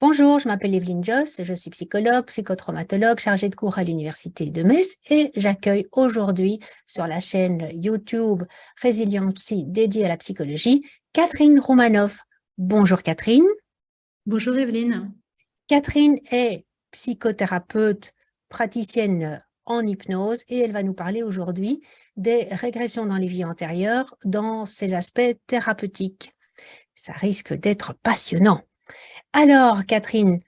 Bonjour, je m'appelle Evelyne Joss, je suis psychologue, psychotraumatologue chargée de cours à l'Université de Metz et j'accueille aujourd'hui sur la chaîne YouTube Resiliency dédiée à la psychologie, Catherine Roumanoff. Bonjour Catherine. Bonjour Evelyne. Catherine est psychothérapeute, praticienne en hypnose et elle va nous parler aujourd'hui des régressions dans les vies antérieures dans ses aspects thérapeutiques. Ça risque d'être passionnant. Alors, Catherine,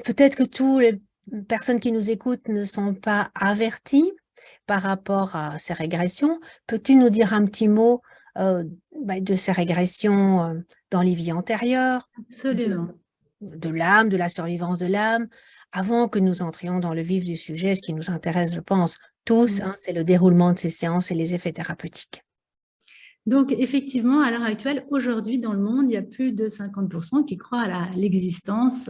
peut-être que toutes les personnes qui nous écoutent ne sont pas averties par rapport à ces régressions. Peux-tu nous dire un petit mot euh, de ces régressions dans les vies antérieures, de, Absolument. de l'âme, de la survivance de l'âme, avant que nous entrions dans le vif du sujet, ce qui nous intéresse, je pense, tous, Mm. hein, c'est le déroulement de ces séances et les effets thérapeutiques. Donc effectivement, à l'heure actuelle, aujourd'hui dans le monde, il y a plus de 50% qui croient à l'existence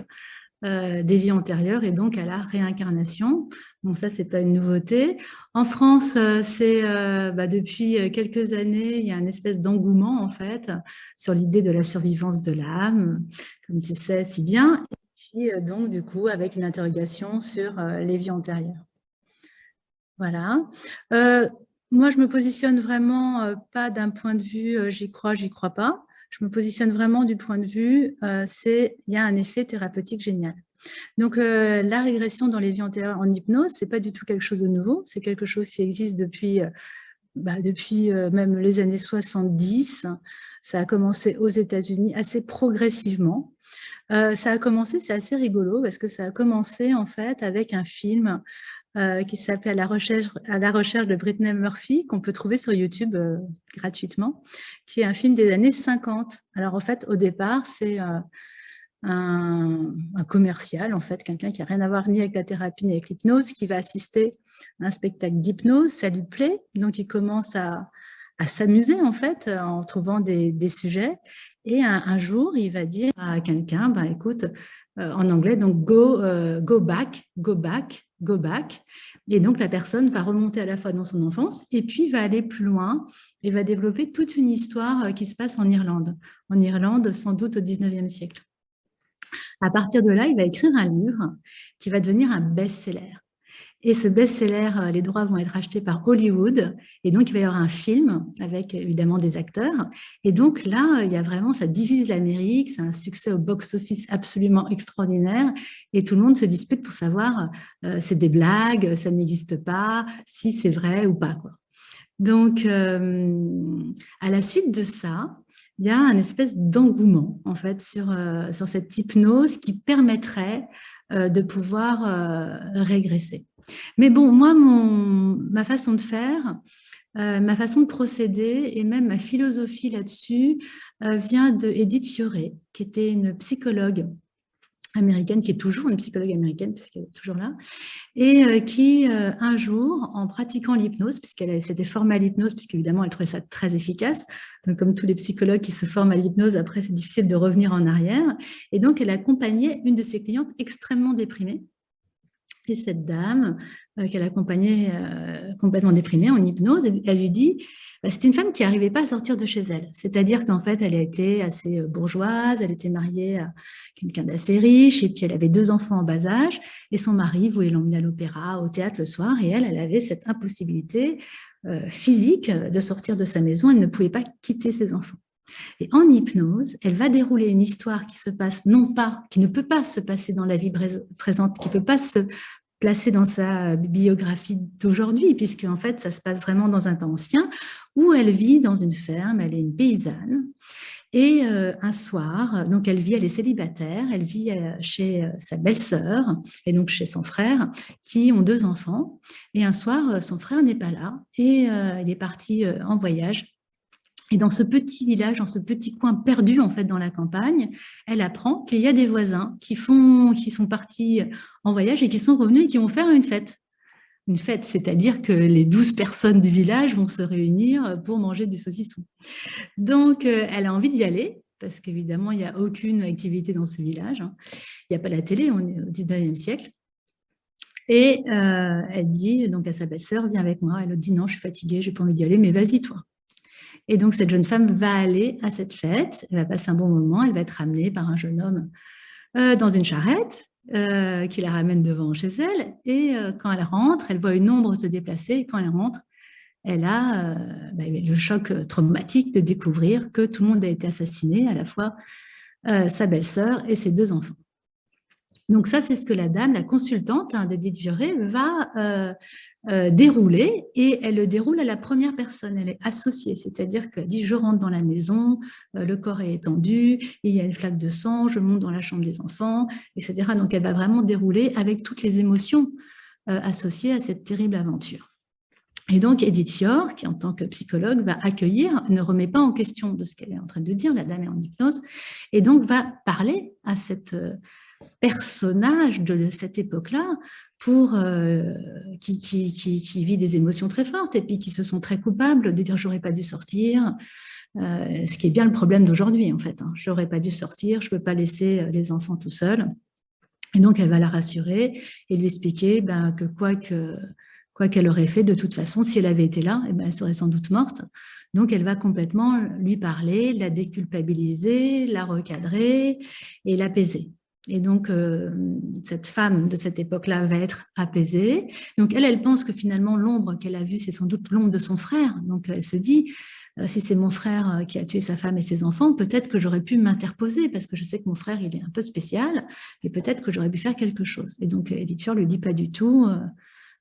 des vies antérieures et donc à la réincarnation. Bon, ça, c'est pas une nouveauté. En France, depuis quelques années, il y a une espèce d'engouement en fait sur l'idée de la survivance de l'âme, comme tu sais si bien. Et puis donc du coup, avec une interrogation sur les vies antérieures. Voilà. Euh, Moi, je me positionne vraiment pas d'un point de vue j'y crois pas. Je me positionne vraiment du point de vue il y a un effet thérapeutique génial. Donc, la régression dans les vies antérieures en hypnose, c'est pas du tout quelque chose de nouveau. C'est quelque chose qui existe depuis même les années 70. Ça a commencé aux États-Unis assez progressivement. Ça a commencé, c'est assez rigolo parce que ça a commencé en fait avec un film qui s'appelle à la recherche de Brittany Murphy, qu'on peut trouver sur YouTube gratuitement, qui est un film des années 50. Alors en fait, au départ, c'est un commercial, en fait, quelqu'un qui n'a rien à voir ni avec la thérapie ni avec l'hypnose, qui va assister à un spectacle d'hypnose, ça lui plaît, donc il commence à s'amuser en fait en trouvant des sujets. Et un jour, il va dire à quelqu'un, bah, écoute, en anglais, donc go back, go back, go back. Et donc la personne va remonter à la fois dans son enfance et puis va aller plus loin et va développer toute une histoire qui se passe en Irlande. En Irlande, sans doute au 19e siècle. À partir de là, il va écrire un livre qui va devenir un best-seller. Et ce best-seller, les droits vont être achetés par Hollywood. Et donc, il va y avoir un film avec évidemment des acteurs. Et donc là, il y a vraiment, ça divise l'Amérique. C'est un succès au box-office absolument extraordinaire. Et tout le monde se dispute pour savoir, c'est des blagues, ça n'existe pas, si c'est vrai ou pas, quoi. Donc, à la suite de ça, il y a un espèce d'engouement en fait sur cette hypnose qui permettrait de pouvoir régresser. Mais bon, moi, ma façon de faire, ma façon de procéder et même ma philosophie là-dessus vient de Edith Fioré, qui était une psychologue américaine, qui est toujours une psychologue américaine, puisqu'elle est toujours là, et qui, un jour, en pratiquant l'hypnose, puisqu'elle s'était formée à l'hypnose, puisqu'évidemment, elle trouvait ça très efficace, donc comme tous les psychologues qui se forment à l'hypnose, après, c'est difficile de revenir en arrière, et donc elle accompagnait une de ses clientes extrêmement déprimée, et cette dame qu'elle accompagnait complètement déprimée en hypnose, elle lui dit, bah, c'était une femme qui n'arrivait pas à sortir de chez elle. C'est-à-dire qu'en fait, elle était assez bourgeoise, elle était mariée à quelqu'un d'assez riche, et puis elle avait deux enfants en bas âge, et son mari voulait l'emmener à l'opéra, au théâtre le soir, et elle avait cette impossibilité physique de sortir de sa maison, elle ne pouvait pas quitter ses enfants. Et en hypnose, elle va dérouler une histoire qui se passe non pas, qui ne peut pas se passer dans la vie présente, qui ne peut pas se placer dans sa biographie d'aujourd'hui, puisque en fait, ça se passe vraiment dans un temps ancien, où elle vit dans une ferme, elle est une paysanne, et un soir, donc elle est célibataire, elle vit chez sa belle-sœur, et donc chez son frère, qui ont deux enfants, et un soir, son frère n'est pas là, et il est parti en voyage, et dans ce petit village, dans ce petit coin perdu en fait dans la campagne, elle apprend qu'il y a des voisins qui sont partis en voyage et qui sont revenus et qui vont faire une fête. Une fête, c'est-à-dire que les 12 personnes du village vont se réunir pour manger du saucisson. Donc, elle a envie d'y aller, parce qu'évidemment, il n'y a aucune activité dans ce village, hein. Il n'y a pas la télé, on est au 19e siècle. Et elle dit donc à sa belle-sœur, viens avec moi. Elle dit non, je suis fatiguée, je n'ai pas envie d'y aller, mais vas-y toi. Et donc, cette jeune femme va aller à cette fête, elle va passer un bon moment, elle va être amenée par un jeune homme dans une charrette qui la ramène devant chez elle. Et quand elle rentre, elle voit une ombre se déplacer. Et quand elle rentre, elle a le choc traumatique de découvrir que tout le monde a été assassiné, à la fois sa belle-sœur et ses 2 enfants. Donc ça, c'est ce que la dame, la consultante d'Edith Vioré, va dérouler, et elle le déroule à la première personne. Elle est associée, c'est-à-dire qu'elle dit « je rentre dans la maison, le corps est étendu, il y a une flaque de sang, je monte dans la chambre des enfants, etc. » Donc elle va vraiment dérouler avec toutes les émotions associées à cette terrible aventure. Et donc, Edith Fior, qui en tant que psychologue va accueillir, ne remet pas en question de ce qu'elle est en train de dire, la dame est en hypnose, et donc va parler à cette personnage de cette époque-là qui vit des émotions très fortes et puis qui se sent très coupables de dire « j'aurais pas dû sortir », ce qui est bien le problème d'aujourd'hui en fait. J'aurais pas dû sortir, je peux pas laisser les enfants tout seuls. Et donc, elle va la rassurer et lui expliquer que quoi qu'elle aurait fait, de toute façon, si elle avait été là, elle serait sans doute morte. Donc, elle va complètement lui parler, la déculpabiliser, la recadrer et l'apaiser. Et donc, cette femme de cette époque-là va être apaisée. Donc, elle pense que finalement, l'ombre qu'elle a vue, c'est sans doute l'ombre de son frère. Donc, elle se dit, si c'est mon frère qui a tué sa femme et ses enfants, peut-être que j'aurais pu m'interposer parce que je sais que mon frère, il est un peu spécial et peut-être que j'aurais pu faire quelque chose. Et donc, Edith Fior lui dit pas du tout,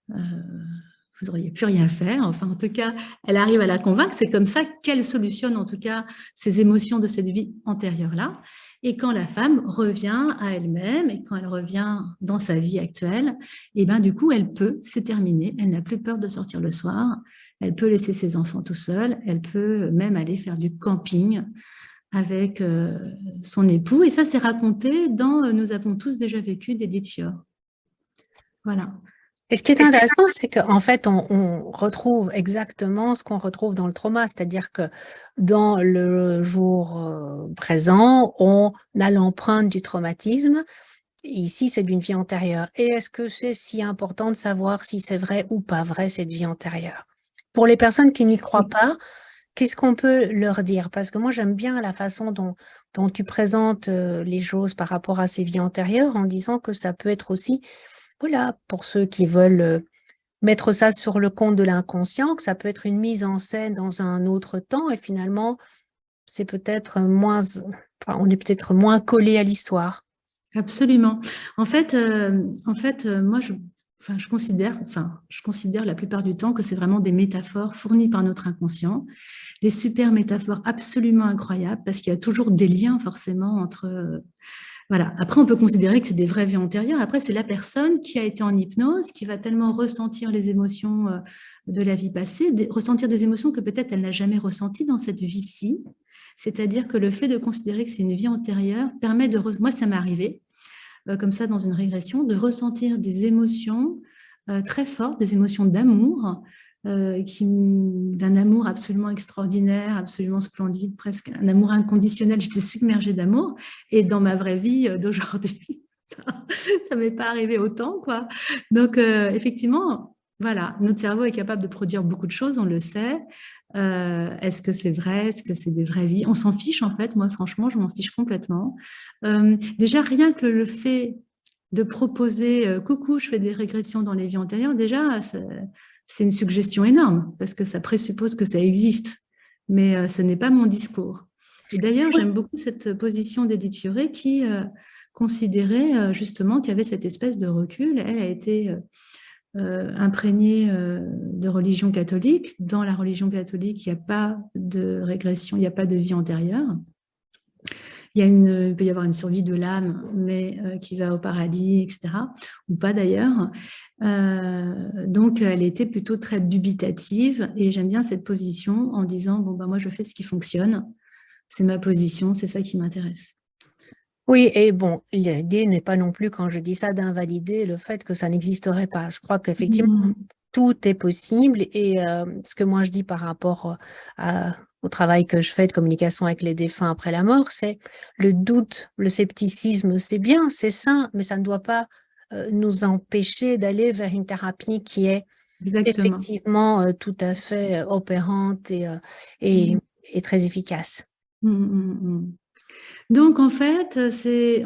vous n'auriez pu rien faire. Enfin, en tout cas, elle arrive à la convaincre. C'est comme ça qu'elle solutionne, en tout cas, ces émotions de cette vie antérieure-là. Et quand la femme revient à elle-même et quand elle revient dans sa vie actuelle, et du coup, elle peut, c'est terminé. Elle n'a plus peur de sortir le soir. Elle peut laisser ses enfants tout seuls. Elle peut même aller faire du camping avec son époux. Et ça, c'est raconté dans Nous avons tous déjà vécu d'Edith Fior. Voilà. Et ce qui est intéressant, c'est qu'en fait, on retrouve exactement ce qu'on retrouve dans le trauma, c'est-à-dire que dans le jour présent, on a l'empreinte du traumatisme. Ici, c'est d'une vie antérieure. Et est-ce que c'est si important de savoir si c'est vrai ou pas vrai, cette vie antérieure? Pour les personnes qui n'y croient pas, qu'est-ce qu'on peut leur dire? Parce que moi, j'aime bien la façon dont tu présentes les choses par rapport à ces vies antérieures, en disant que ça peut être aussi, voilà, pour ceux qui veulent mettre ça sur le compte de l'inconscient, que ça peut être une mise en scène dans un autre temps, et finalement, c'est peut-être moins, enfin, on est peut-être moins collé à l'histoire. Absolument. En fait, moi, je considère la plupart du temps que c'est vraiment des métaphores fournies par notre inconscient, des super métaphores absolument incroyables, parce qu'il y a toujours des liens forcément entre... Voilà. Après, on peut considérer que c'est des vraies vies antérieures. Après, c'est la personne qui a été en hypnose, qui va tellement ressentir les émotions de la vie passée, ressentir des émotions que peut-être elle n'a jamais ressenties dans cette vie-ci. C'est-à-dire que le fait de considérer que c'est une vie antérieure permet de... Moi, ça m'est arrivé, comme ça, dans une régression, de ressentir des émotions très fortes, des émotions d'amour, d'un amour absolument extraordinaire, absolument splendide, presque un amour inconditionnel. J'étais submergée d'amour. Et dans ma vraie vie d'aujourd'hui, ça ne m'est pas arrivé autant, quoi. Donc, effectivement, voilà, notre cerveau est capable de produire beaucoup de choses, on le sait. Est-ce que c'est vrai? Est-ce que c'est des vraies vies? On s'en fiche, en fait. Moi, franchement, je m'en fiche complètement. Déjà, rien que le fait de proposer coucou, je fais des régressions dans les vies antérieures, déjà, c'est une suggestion énorme parce que ça présuppose que ça existe, mais ce n'est pas mon discours. Et d'ailleurs, j'aime beaucoup cette position d'Edith Fioré qui considérait justement qu'il y avait cette espèce de recul. Elle a été imprégnée de religion catholique. Dans la religion catholique, il n'y a pas de régression, il n'y a pas de vie antérieure. Il peut y avoir une survie de l'âme, mais qui va au paradis, etc. Ou pas d'ailleurs. Donc, elle était plutôt très dubitative et j'aime bien cette position en disant, bon, moi, je fais ce qui fonctionne. C'est ma position, c'est ça qui m'intéresse. Oui, et bon, l'idée n'est pas non plus, quand je dis ça, d'invalider le fait que ça n'existerait pas. Je crois qu'effectivement, tout est possible et ce que moi je dis par rapport au travail que je fais de communication avec les défunts après la mort, c'est le doute, le scepticisme, c'est bien, c'est sain, mais ça ne doit pas nous empêcher d'aller vers une thérapie qui est Exactement. effectivement tout à fait opérante et est très efficace. Donc, en fait,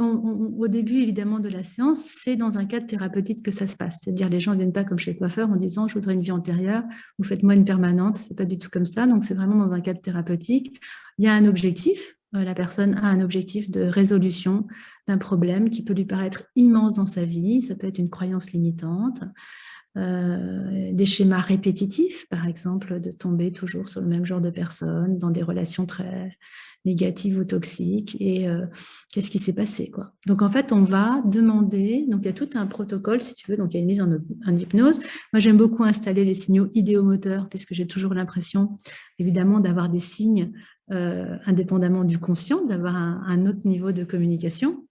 au début, évidemment, de la séance, c'est dans un cadre thérapeutique que ça se passe. C'est-à-dire, les gens ne viennent pas comme chez le coiffeur en disant « je voudrais une vie antérieure, vous faites-moi une permanente ». Ce n'est pas du tout comme ça. Donc, c'est vraiment dans un cadre thérapeutique. Il y a un objectif. La personne a un objectif de résolution d'un problème qui peut lui paraître immense dans sa vie. Ça peut être une croyance limitante. Des schémas répétitifs, par exemple, de tomber toujours sur le même genre de personnes, dans des relations très négatives ou toxiques, et qu'est-ce qui s'est passé, quoi. Donc, en fait, on va demander, donc il y a tout un protocole, si tu veux, donc il y a une mise en hypnose. Moi, j'aime beaucoup installer les signaux idéomoteurs, puisque j'ai toujours l'impression, évidemment, d'avoir des signes indépendamment du conscient, d'avoir un autre niveau de communication.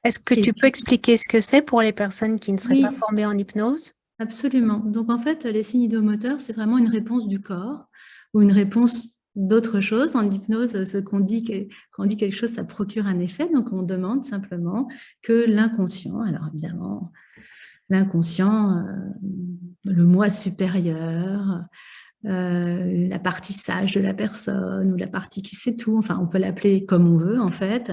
Est-ce que tu peux expliquer ce que c'est pour les personnes qui ne seraient pas formées en hypnose? Absolument. Donc, en fait, les signes idéomoteurs, c'est vraiment une réponse du corps ou une réponse d'autre chose. En hypnose, quand on dit quelque chose, ça procure un effet. Donc, on demande simplement que l'inconscient, alors évidemment, l'inconscient, le moi supérieur, la partie sage de la personne ou la partie qui sait tout, enfin on peut l'appeler comme on veut en fait,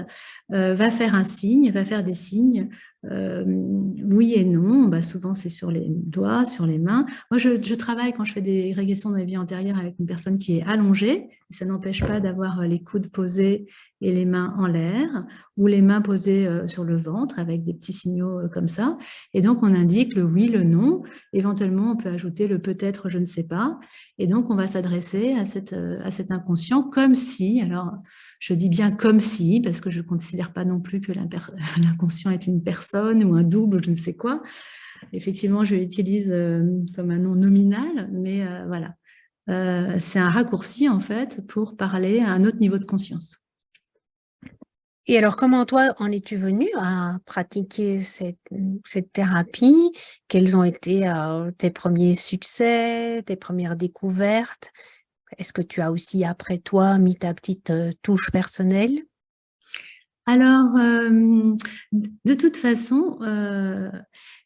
va faire un signe, va faire des signes, oui et non, bah, souvent c'est sur les doigts, sur les mains. Moi je travaille quand je fais des régressions dans la vie antérieure avec une personne qui est allongée, et ça n'empêche pas d'avoir les coudes posés et les mains en l'air, ou les mains posées sur le ventre avec des petits signaux comme ça, et donc on indique le oui, le non, éventuellement on peut ajouter le peut-être, je ne sais pas. Et donc, on va s'adresser à cet inconscient comme si, alors je dis bien comme si, parce que je ne considère pas non plus que l'inconscient est une personne ou un double ou je ne sais quoi. Effectivement, je l'utilise comme un nom nominal, mais voilà. C'est un raccourci, en fait, pour parler à un autre niveau de conscience. Et alors, comment toi, en es-tu venu à pratiquer cette thérapie? Quels ont été tes premiers succès, tes premières découvertes? Est-ce que tu as aussi, après toi, mis ta petite touche personnelle? Alors, de toute façon,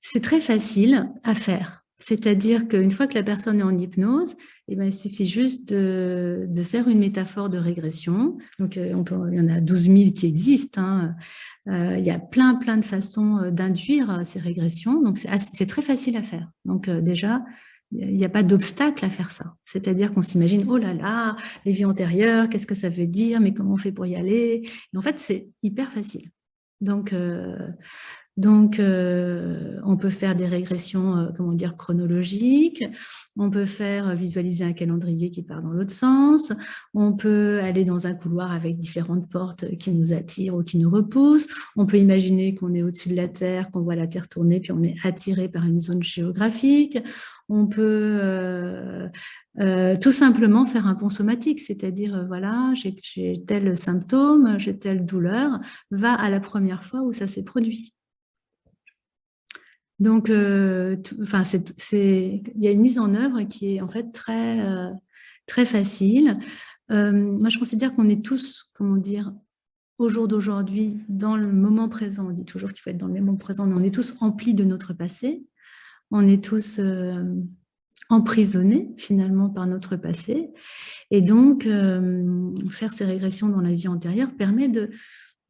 c'est très facile à faire. C'est-à-dire qu'une fois que la personne est en hypnose, eh ben, il suffit juste de faire une métaphore de régression. Donc, il y en a 12 000 qui existent, hein. Il y a plein de façons d'induire ces régressions. Donc, c'est très facile à faire. Donc, déjà, il n'y a pas d'obstacle à faire ça. C'est-à-dire qu'on s'imagine, oh là là, les vies antérieures, qu'est-ce que ça veut dire, mais comment on fait pour y aller? Et en fait, c'est hyper facile. Donc, on peut faire des régressions, comment dire, chronologiques. On peut faire visualiser un calendrier qui part dans l'autre sens. On peut aller dans un couloir avec différentes portes qui nous attirent ou qui nous repoussent. On peut imaginer qu'on est au-dessus de la Terre, qu'on voit la Terre tourner, puis on est attiré par une zone géographique. On peut tout simplement faire un pont somatique, c'est-à-dire, voilà, j'ai tel symptôme, j'ai telle douleur, va à la première fois où ça s'est produit. Donc, il y a une mise en œuvre qui est en fait très facile. Moi, je considère qu'on est tous, comment dire, au jour d'aujourd'hui, dans le moment présent. On dit toujours qu'il faut être dans le moment présent, mais on est tous emplis de notre passé. On est tous emprisonnés finalement par notre passé. Et donc, faire ces régressions dans la vie antérieure permet de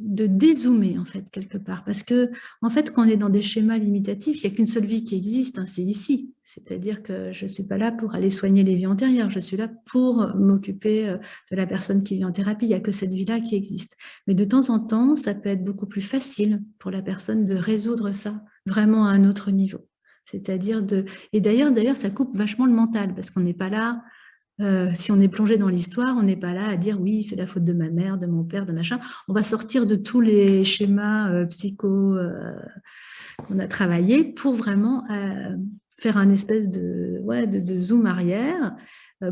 dézoomer en fait quelque part, parce que en fait quand on est dans des schémas limitatifs, il n'y a qu'une seule vie qui existe, hein, c'est ici, c'est-à-dire que je ne suis pas là pour aller soigner les vies antérieures, je suis là pour m'occuper de la personne qui vit en thérapie, il n'y a que cette vie-là qui existe, mais de temps en temps ça peut être beaucoup plus facile pour la personne de résoudre ça vraiment à un autre niveau, c'est-à-dire et d'ailleurs ça coupe vachement le mental, parce qu'on n'est pas là. Si on est plongé dans l'histoire, on n'est pas là à dire oui, c'est la faute de ma mère, de mon père, de machin. On va sortir de tous les schémas psycho qu'on a travaillé pour vraiment faire un espèce de zoom arrière,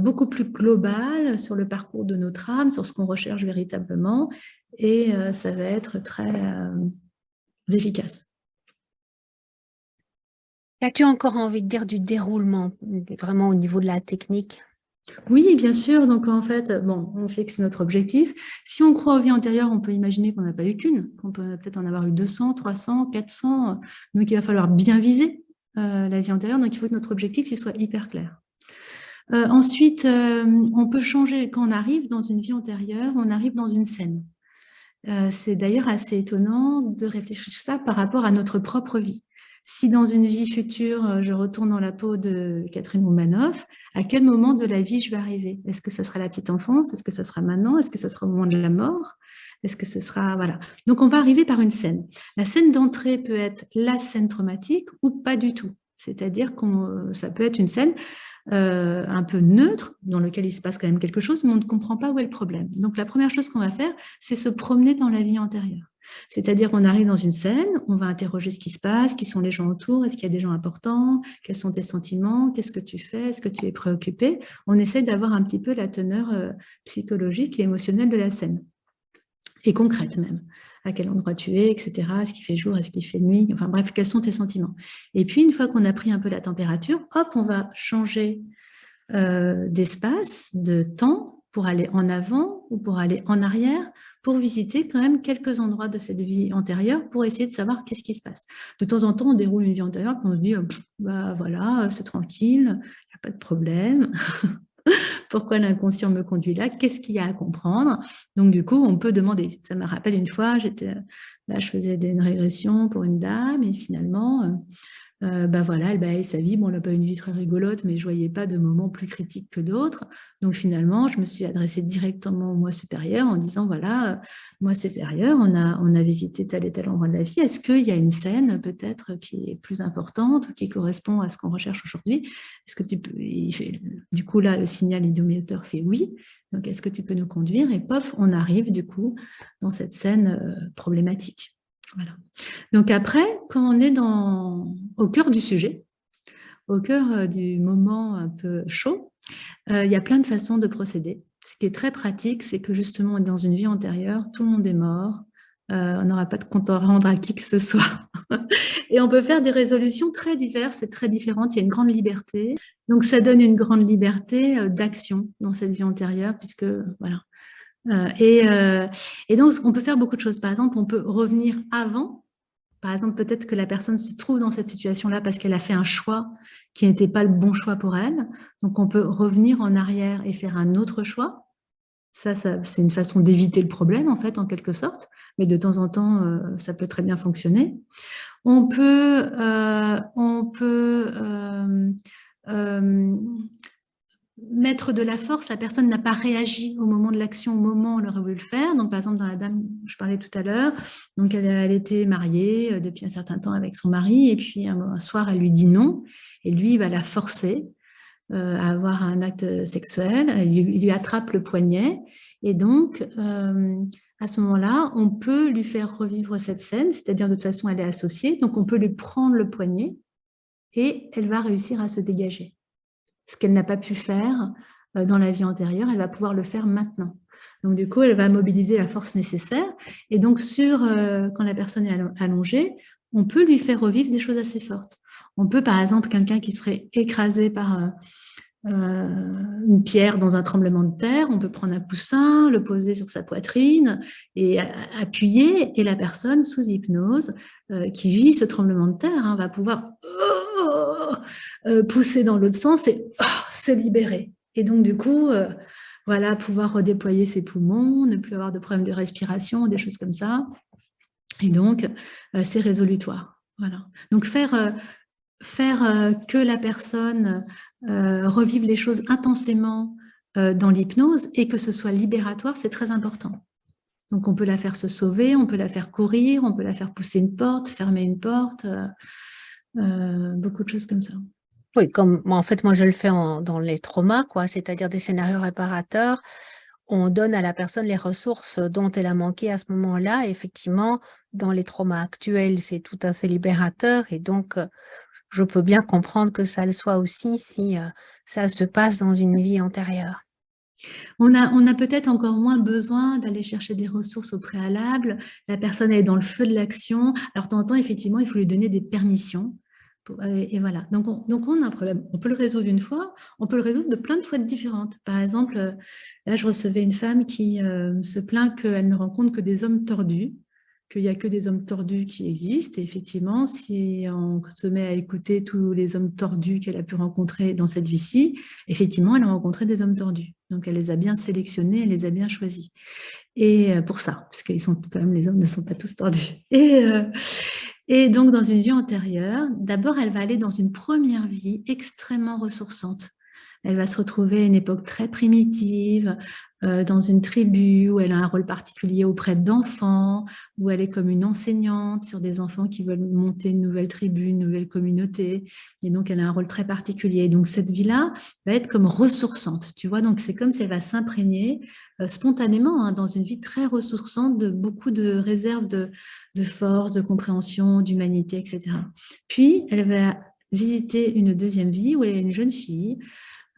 beaucoup plus global sur le parcours de notre âme, sur ce qu'on recherche véritablement, et ça va être très efficace. As-tu encore envie de dire du déroulement, vraiment au niveau de la technique? Oui, bien sûr. Donc, en fait, bon, on fixe notre objectif. Si on croit aux vies antérieures, on peut imaginer qu'on n'a pas eu qu'une, qu'on peut peut-être en avoir eu 200, 300, 400. Donc, il va falloir bien viser la vie antérieure. Donc, il faut que notre objectif il soit hyper clair. Ensuite, on peut changer, quand on arrive dans une vie antérieure, on arrive dans une scène. C'est d'ailleurs assez étonnant de réfléchir ça par rapport à notre propre vie. Si dans une vie future, je retourne dans la peau de Catherine Roumanoff, à quel moment de la vie je vais arriver? Est-ce que ça sera la petite enfance? Est-ce que ça sera maintenant? Est-ce que ça sera au moment de la mort? Est-ce que ce sera... Voilà. Donc, on va arriver par une scène. La scène d'entrée peut être la scène traumatique ou pas du tout. C'est-à-dire que ça peut être une scène un peu neutre, dans lequel il se passe quand même quelque chose, mais on ne comprend pas où est le problème. Donc, la première chose qu'on va faire, c'est se promener dans la vie antérieure. C'est-à-dire qu'on arrive dans une scène, on va interroger ce qui se passe, qui sont les gens autour, est-ce qu'il y a des gens importants, quels sont tes sentiments, qu'est-ce que tu fais, est-ce que tu es préoccupé. On essaie d'avoir un petit peu la teneur psychologique et émotionnelle de la scène, et concrète même. À quel endroit tu es, etc. Est-ce qu'il fait jour, est-ce qu'il fait nuit, enfin bref, quels sont tes sentiments. Et puis, une fois qu'on a pris un peu la température, hop, on va changer d'espace, de temps, pour aller en avant ou pour aller en arrière, pour visiter quand même quelques endroits de cette vie antérieure pour essayer de savoir qu'est-ce qui se passe. De temps en temps, on déroule une vie antérieure et on se dit, bah voilà, c'est tranquille, il n'y a pas de problème. Pourquoi l'inconscient me conduit là? Qu'est-ce qu'il y a à comprendre? Donc, du coup, on peut demander. Ça me rappelle une fois, là, je faisais une régression pour une dame et finalement, bah voilà, elle balayait sa vie. Bon, elle n'a pas une vie très rigolote, mais je ne voyais pas de moments plus critiques que d'autres. Donc finalement, je me suis adressée directement au moi supérieur en disant, voilà, moi supérieur, on a visité tel et tel endroit de la vie. Est-ce qu'il y a une scène peut-être qui est plus importante ou qui correspond à ce qu'on recherche aujourd'hui? Est-ce que tu peux... Du coup, là, le signal idiométeur fait oui. Donc, est-ce que tu peux nous conduire? Et pof, on arrive du coup dans cette scène problématique. Voilà. Donc après, quand on est au cœur du sujet, au cœur du moment un peu chaud, il y a plein de façons de procéder. Ce qui est très pratique, c'est que justement, dans une vie antérieure, tout le monde est mort, on n'aura pas de compte à rendre à qui que ce soit. Et on peut faire des résolutions très diverses et très différentes. Il y a une grande liberté. Donc, ça donne une grande liberté d'action dans cette vie antérieure, puisque, voilà. Et donc, on peut faire beaucoup de choses. Par exemple, on peut revenir avant. Par exemple, peut-être que la personne se trouve dans cette situation-là parce qu'elle a fait un choix qui n'était pas le bon choix pour elle. Donc, on peut revenir en arrière et faire un autre choix. Ça c'est une façon d'éviter le problème, en fait, en quelque sorte. Mais de temps en temps, ça peut très bien fonctionner. On peut mettre de la force, la personne n'a pas réagi au moment de l'action, au moment où elle aurait voulu le faire. Donc, par exemple, dans la dame, je parlais tout à l'heure, donc elle était mariée depuis un certain temps avec son mari, et puis un soir, elle lui dit non, et lui, il va la forcer à avoir un acte sexuel, il lui attrape le poignet, et donc, à ce moment-là, on peut lui faire revivre cette scène, c'est-à-dire de toute façon, elle est associée, donc on peut lui prendre le poignet, et elle va réussir à se dégager. Ce qu'elle n'a pas pu faire dans la vie antérieure, elle va pouvoir le faire maintenant. Donc, du coup, elle va mobiliser la force nécessaire. Et donc, quand la personne est allongée, on peut lui faire revivre des choses assez fortes. On peut, par exemple, quelqu'un qui serait écrasé par une pierre dans un tremblement de terre, on peut prendre un coussin, le poser sur sa poitrine et appuyer, et la personne sous hypnose qui vit ce tremblement de terre va pouvoir pousser dans l'autre sens et se libérer. Et donc, du coup, voilà, pouvoir redéployer ses poumons, ne plus avoir de problèmes de respiration, des choses comme ça. Et donc, c'est résolutoire. Voilà. Donc, faire que la personne revive les choses intensément dans l'hypnose et que ce soit libératoire, c'est très important. Donc, on peut la faire se sauver, on peut la faire courir, on peut la faire pousser une porte, fermer une porte, beaucoup de choses comme ça. Oui, comme en fait, moi je le fais dans les traumas, quoi, c'est-à-dire des scénarios réparateurs. On donne à la personne les ressources dont elle a manqué à ce moment-là. Effectivement, dans les traumas actuels, c'est tout à fait libérateur et donc je peux bien comprendre que ça le soit aussi si ça se passe dans une vie antérieure. On a peut-être encore moins besoin d'aller chercher des ressources au préalable. La personne est dans le feu de l'action. Alors, de temps en temps, effectivement, il faut lui donner des permissions. Et voilà. Donc, on a un problème. On peut le résoudre une fois, on peut le résoudre de plein de fois différentes. Par exemple, là, je recevais une femme qui se plaint qu'elle ne rencontre que des hommes tordus, qu'il n'y a que des hommes tordus qui existent. Et effectivement, si on se met à écouter tous les hommes tordus qu'elle a pu rencontrer dans cette vie-ci, effectivement, elle a rencontré des hommes tordus. Donc, elle les a bien sélectionnés, elle les a bien choisis. Et pour ça, parce qu'ils sont quand même, les hommes ne sont pas tous tordus. Et donc, dans une vie antérieure, d'abord, elle va aller dans une première vie extrêmement ressourçante. Elle va se retrouver à une époque très primitive, dans une tribu où elle a un rôle particulier auprès d'enfants, où elle est comme une enseignante sur des enfants qui veulent monter une nouvelle tribu, une nouvelle communauté. Et donc, elle a un rôle très particulier. Donc, cette vie-là va être comme ressourçante, tu vois. Donc, c'est comme si elle va s'imprégner spontanément dans une vie très ressourçante de beaucoup de réserves de force, de compréhension, d'humanité, etc. Puis, elle va visiter une deuxième vie où elle est une jeune fille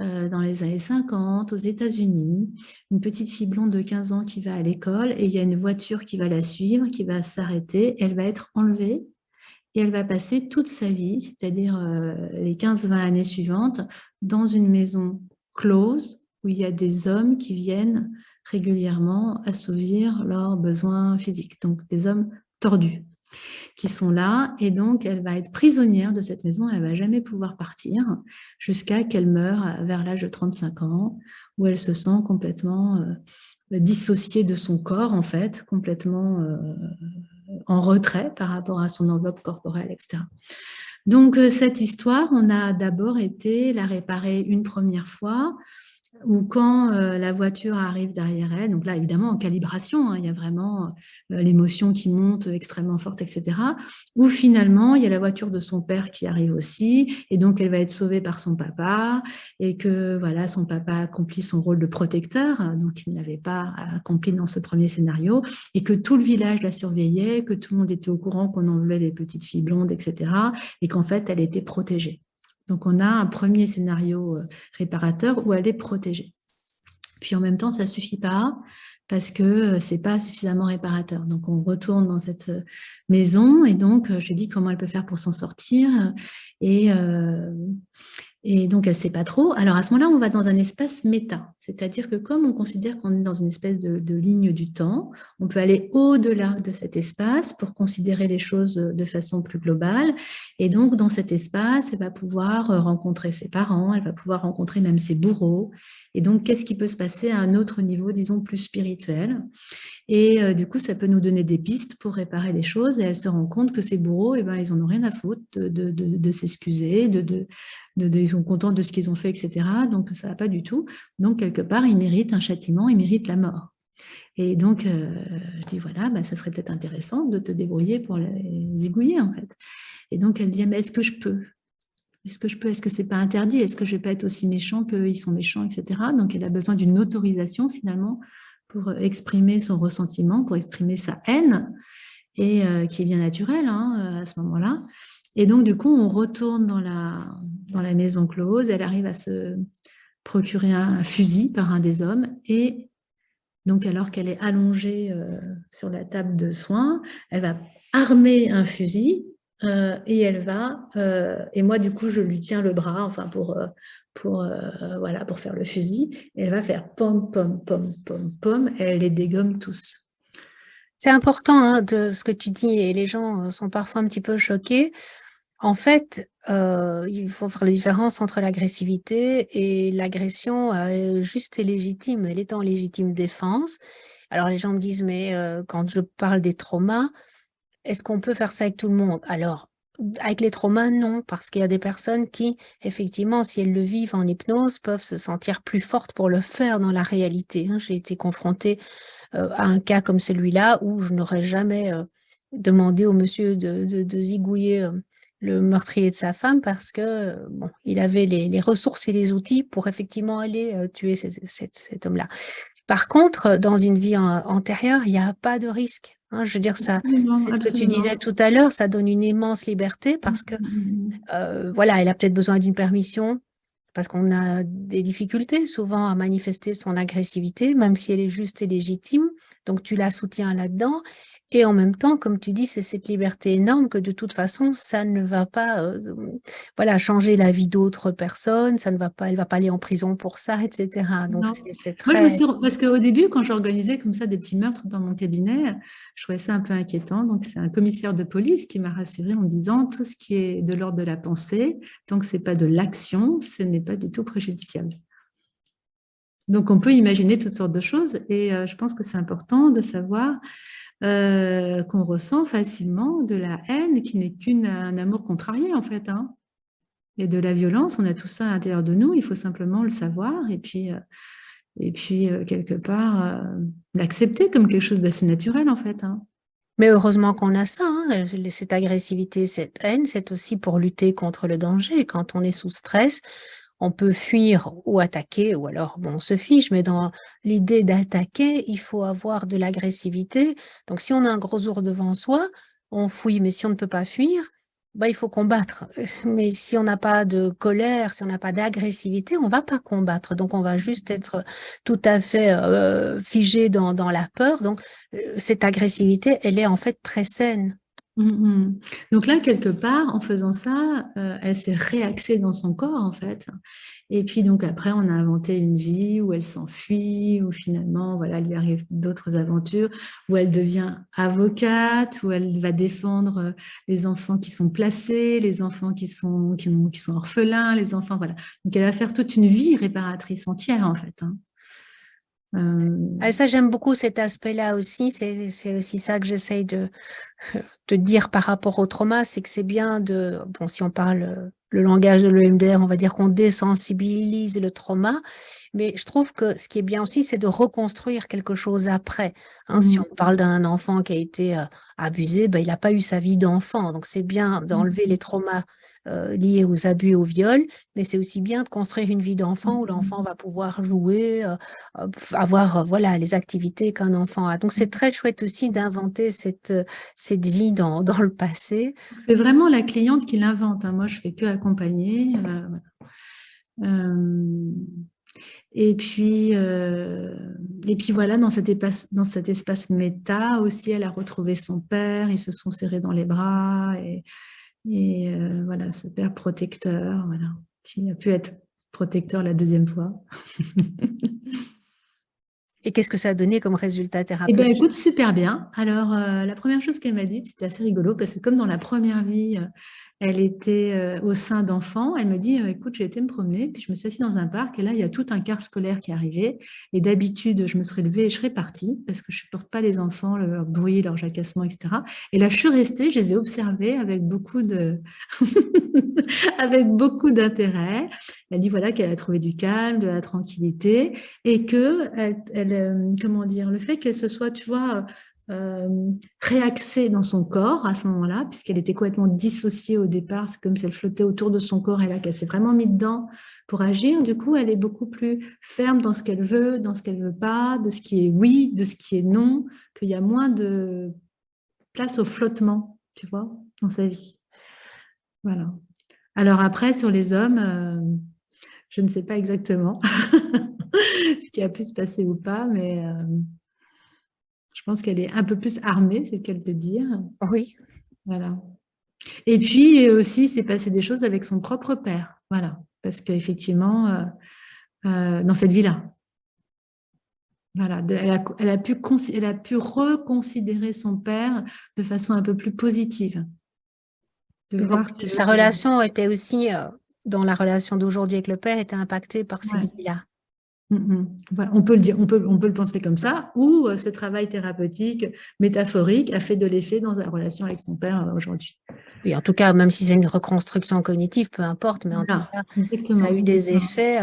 dans les années 50 aux États-Unis, une petite fille blonde de 15 ans qui va à l'école et il y a une voiture qui va la suivre, qui va s'arrêter, elle va être enlevée et elle va passer toute sa vie, c'est-à-dire les 15-20 années suivantes, dans une maison close où il y a des hommes qui viennent régulièrement assouvir leurs besoins physiques, donc des hommes tordus qui sont là, et donc elle va être prisonnière de cette maison, elle ne va jamais pouvoir partir jusqu'à qu'elle meure vers l'âge de 35 ans, où elle se sent complètement dissociée de son corps, en fait, complètement en retrait par rapport à son enveloppe corporelle, etc. Donc cette histoire, on a d'abord été la réparer une première fois, ou quand la voiture arrive derrière elle, donc là évidemment en calibration, il y a vraiment l'émotion qui monte extrêmement forte, etc. Ou finalement il y a la voiture de son père qui arrive aussi, et donc elle va être sauvée par son papa, et que voilà, son papa accomplit son rôle de protecteur, donc il ne l'avait pas accompli dans ce premier scénario, et que tout le village la surveillait, que tout le monde était au courant qu'on enlevait les petites filles blondes, etc. Et qu'en fait elle était protégée. Donc, on a un premier scénario réparateur où elle est protégée. Puis, en même temps, ça ne suffit pas parce que ce n'est pas suffisamment réparateur. Donc, on retourne dans cette maison et donc, je dis comment elle peut faire pour s'en sortir. Et donc, elle ne sait pas trop. Alors, à ce moment-là, on va dans un espace méta. C'est-à-dire que comme on considère qu'on est dans une espèce de ligne du temps, on peut aller au-delà de cet espace pour considérer les choses de façon plus globale. Et donc, dans cet espace, elle va pouvoir rencontrer ses parents, elle va pouvoir rencontrer même ses bourreaux. Et donc, qu'est-ce qui peut se passer à un autre niveau, disons, plus spirituel ? Et du coup, ça peut nous donner des pistes pour réparer les choses. Et elle se rend compte que ces bourreaux, ils n'en ont rien à foutre de s'excuser, ils sont contents de ce qu'ils ont fait, etc. Donc, ça ne va pas du tout. Donc, quelque part, ils méritent un châtiment, ils méritent la mort. Et donc, je dis, voilà, ça serait peut-être intéressant de te débrouiller pour les zigouiller, en fait. Et donc, elle dit, mais est-ce que je peux ? Est-ce que c'est pas interdit ? Est-ce que je vais pas être aussi méchant qu'ils sont méchants, etc. Donc, elle a besoin d'une autorisation, finalement, pour exprimer son ressentiment, pour exprimer sa haine, et qui est bien naturelle à ce moment-là. Et donc, du coup, on retourne dans la maison close. Elle arrive à se procurer un fusil par un des hommes. Et donc, alors qu'elle est allongée sur la table de soins, elle va armer un fusil et elle va... et moi, du coup, je lui tiens le bras, enfin, pour faire le fusil. Et elle va faire pom, pom, pom, pom, pom. Et elle les dégomme tous. C'est important de ce que tu dis et les gens sont parfois un petit peu choqués. En fait, il faut faire la différence entre l'agressivité et l'agression juste et légitime. Elle est en légitime défense. Alors les gens me disent, mais quand je parle des traumas, est-ce qu'on peut faire ça avec tout le monde? Alors, avec les traumas, non, parce qu'il y a des personnes qui, effectivement, si elles le vivent en hypnose, peuvent se sentir plus fortes pour le faire dans la réalité. J'ai été confrontée à un cas comme celui-là où je n'aurais jamais demandé au monsieur de zigouiller le meurtrier de sa femme parce que bon, il avait les ressources et les outils pour effectivement aller tuer cet homme-là. Par contre, dans une vie antérieure, il n'y a pas de risque. Je veux dire, ça, c'est ce que tu disais tout à l'heure, ça donne une immense liberté parce que, voilà, elle a peut-être besoin d'une permission parce qu'on a des difficultés souvent à manifester son agressivité, même si elle est juste et légitime. Donc, tu la soutiens là-dedans. Et en même temps, comme tu dis, c'est cette liberté énorme que de toute façon, ça ne va pas voilà, changer la vie d'autres personnes, ça ne va pas, elle va pas aller en prison pour ça, etc. Donc, Non. c'est Moi, je me très... suis... Parce qu'au début, quand j'organisais comme ça des petits meurtres dans mon cabinet, je trouvais ça un peu inquiétant. Donc, c'est un commissaire de police qui m'a rassurée en me disant tout ce qui est de l'ordre de la pensée, tant que ce n'est pas de l'action, ce n'est pas du tout préjudiciable. Donc, on peut imaginer toutes sortes de choses et je pense que c'est important de savoir qu'on ressent facilement de la haine qui n'est qu'un amour contrarié, en fait, hein. Et de la violence, on a tout ça à l'intérieur de nous, il faut simplement le savoir et puis quelque part, l'accepter comme quelque chose d'assez naturel, en fait, hein. Mais heureusement qu'on a ça, hein, cette agressivité, cette haine, c'est aussi pour lutter contre le danger. Quand on est sous stress, on peut fuir ou attaquer, ou alors bon, on se fiche, mais dans l'idée d'attaquer, il faut avoir de l'agressivité. Donc si on a un gros ours devant soi, on fuit, mais si on ne peut pas fuir, bah, il faut combattre. Mais si on n'a pas de colère, si on n'a pas d'agressivité, on va pas combattre. Donc on va juste être tout à fait figé dans la peur. Donc cette agressivité, elle est en fait très saine. Donc là, quelque part, en faisant ça, elle s'est réaxée dans son corps, en fait. Et puis, donc, après, on a inventé une vie où elle s'enfuit, où finalement, voilà, il lui arrive d'autres aventures, où elle devient avocate, où elle va défendre les enfants qui sont placés, les enfants qui sont orphelins, les enfants, voilà. Donc, elle va faire toute une vie réparatrice entière, en fait, hein. Ah, ça, j'aime beaucoup cet aspect-là aussi. C'est aussi ça que j'essaye de dire par rapport au trauma, c'est que c'est bien de, bon, si on parle le langage de l'EMDR, on va dire qu'on désensibilise le trauma, mais je trouve que ce qui est bien aussi, c'est de reconstruire quelque chose après. Hein, si on parle d'un enfant qui a été abusé, ben, il n'a pas eu sa vie d'enfant, donc c'est bien d'enlever les traumas liés aux abus et au viol, mais c'est aussi bien de construire une vie d'enfant où l'enfant va pouvoir jouer, avoir voilà, les activités qu'un enfant a. Donc c'est très chouette aussi d'inventer cette vie dans le passé. C'est vraiment la cliente qui l'invente, hein. Moi, je fais que accompagner. Et puis voilà, dans cet espace méta aussi, elle a retrouvé son père, ils se sont serrés dans les bras et voilà, ce père protecteur, voilà, qui a pu être protecteur la deuxième fois. Et qu'est-ce que ça a donné comme résultat Eh bien, thérapeutique? écoute, super bien. Alors, la première chose qu'elle m'a dit, c'était assez rigolo, parce que comme dans la première vie, elle était au sein d'enfants, elle me dit, écoute, j'ai été me promener, puis je me suis assise dans un parc, et là, il y a tout un car scolaire qui arrivait. Et d'habitude, je me serais levée et je serais partie, parce que je ne supporte pas les enfants, leur bruit, leur jacassement, etc. Et là, je suis restée, je les ai observés avec beaucoup de... avec beaucoup d'intérêt. Elle dit, voilà, qu'elle a trouvé du calme, de la tranquillité, et que, comment dire, le fait qu'elle se soit, tu vois, réaxée dans son corps à ce moment-là, puisqu'elle était complètement dissociée au départ, c'est comme si elle flottait autour de son corps, et là, qu'elle s'est vraiment mise dedans pour agir. Du coup, elle est beaucoup plus ferme dans ce qu'elle veut, dans ce qu'elle veut pas, de ce qui est oui, de ce qui est non, qu'il y a moins de place au flottement, tu vois, dans sa vie. Voilà. Alors après, sur les hommes, je ne sais pas exactement ce qui a pu se passer ou pas, mais je pense qu'elle est un peu plus armée, c'est le cas de le dire. Oui. Voilà. Et puis aussi, il s'est passé des choses avec son propre père. Voilà. Parce qu'effectivement, dans cette vie-là, voilà, elle a pu reconsidérer son père de façon un peu plus positive. De Donc, voir que... sa relation était aussi, dans la relation d'aujourd'hui avec le père, était impactée par cette Ouais. vie-là. Voilà, on peut le dire, on peut le penser comme ça, ou ce travail thérapeutique, métaphorique, a fait de l'effet dans la relation avec son père aujourd'hui. Oui, en tout cas, même si c'est une reconstruction cognitive, peu importe, mais en tout Voilà, cas, ça a eu exactement. des effets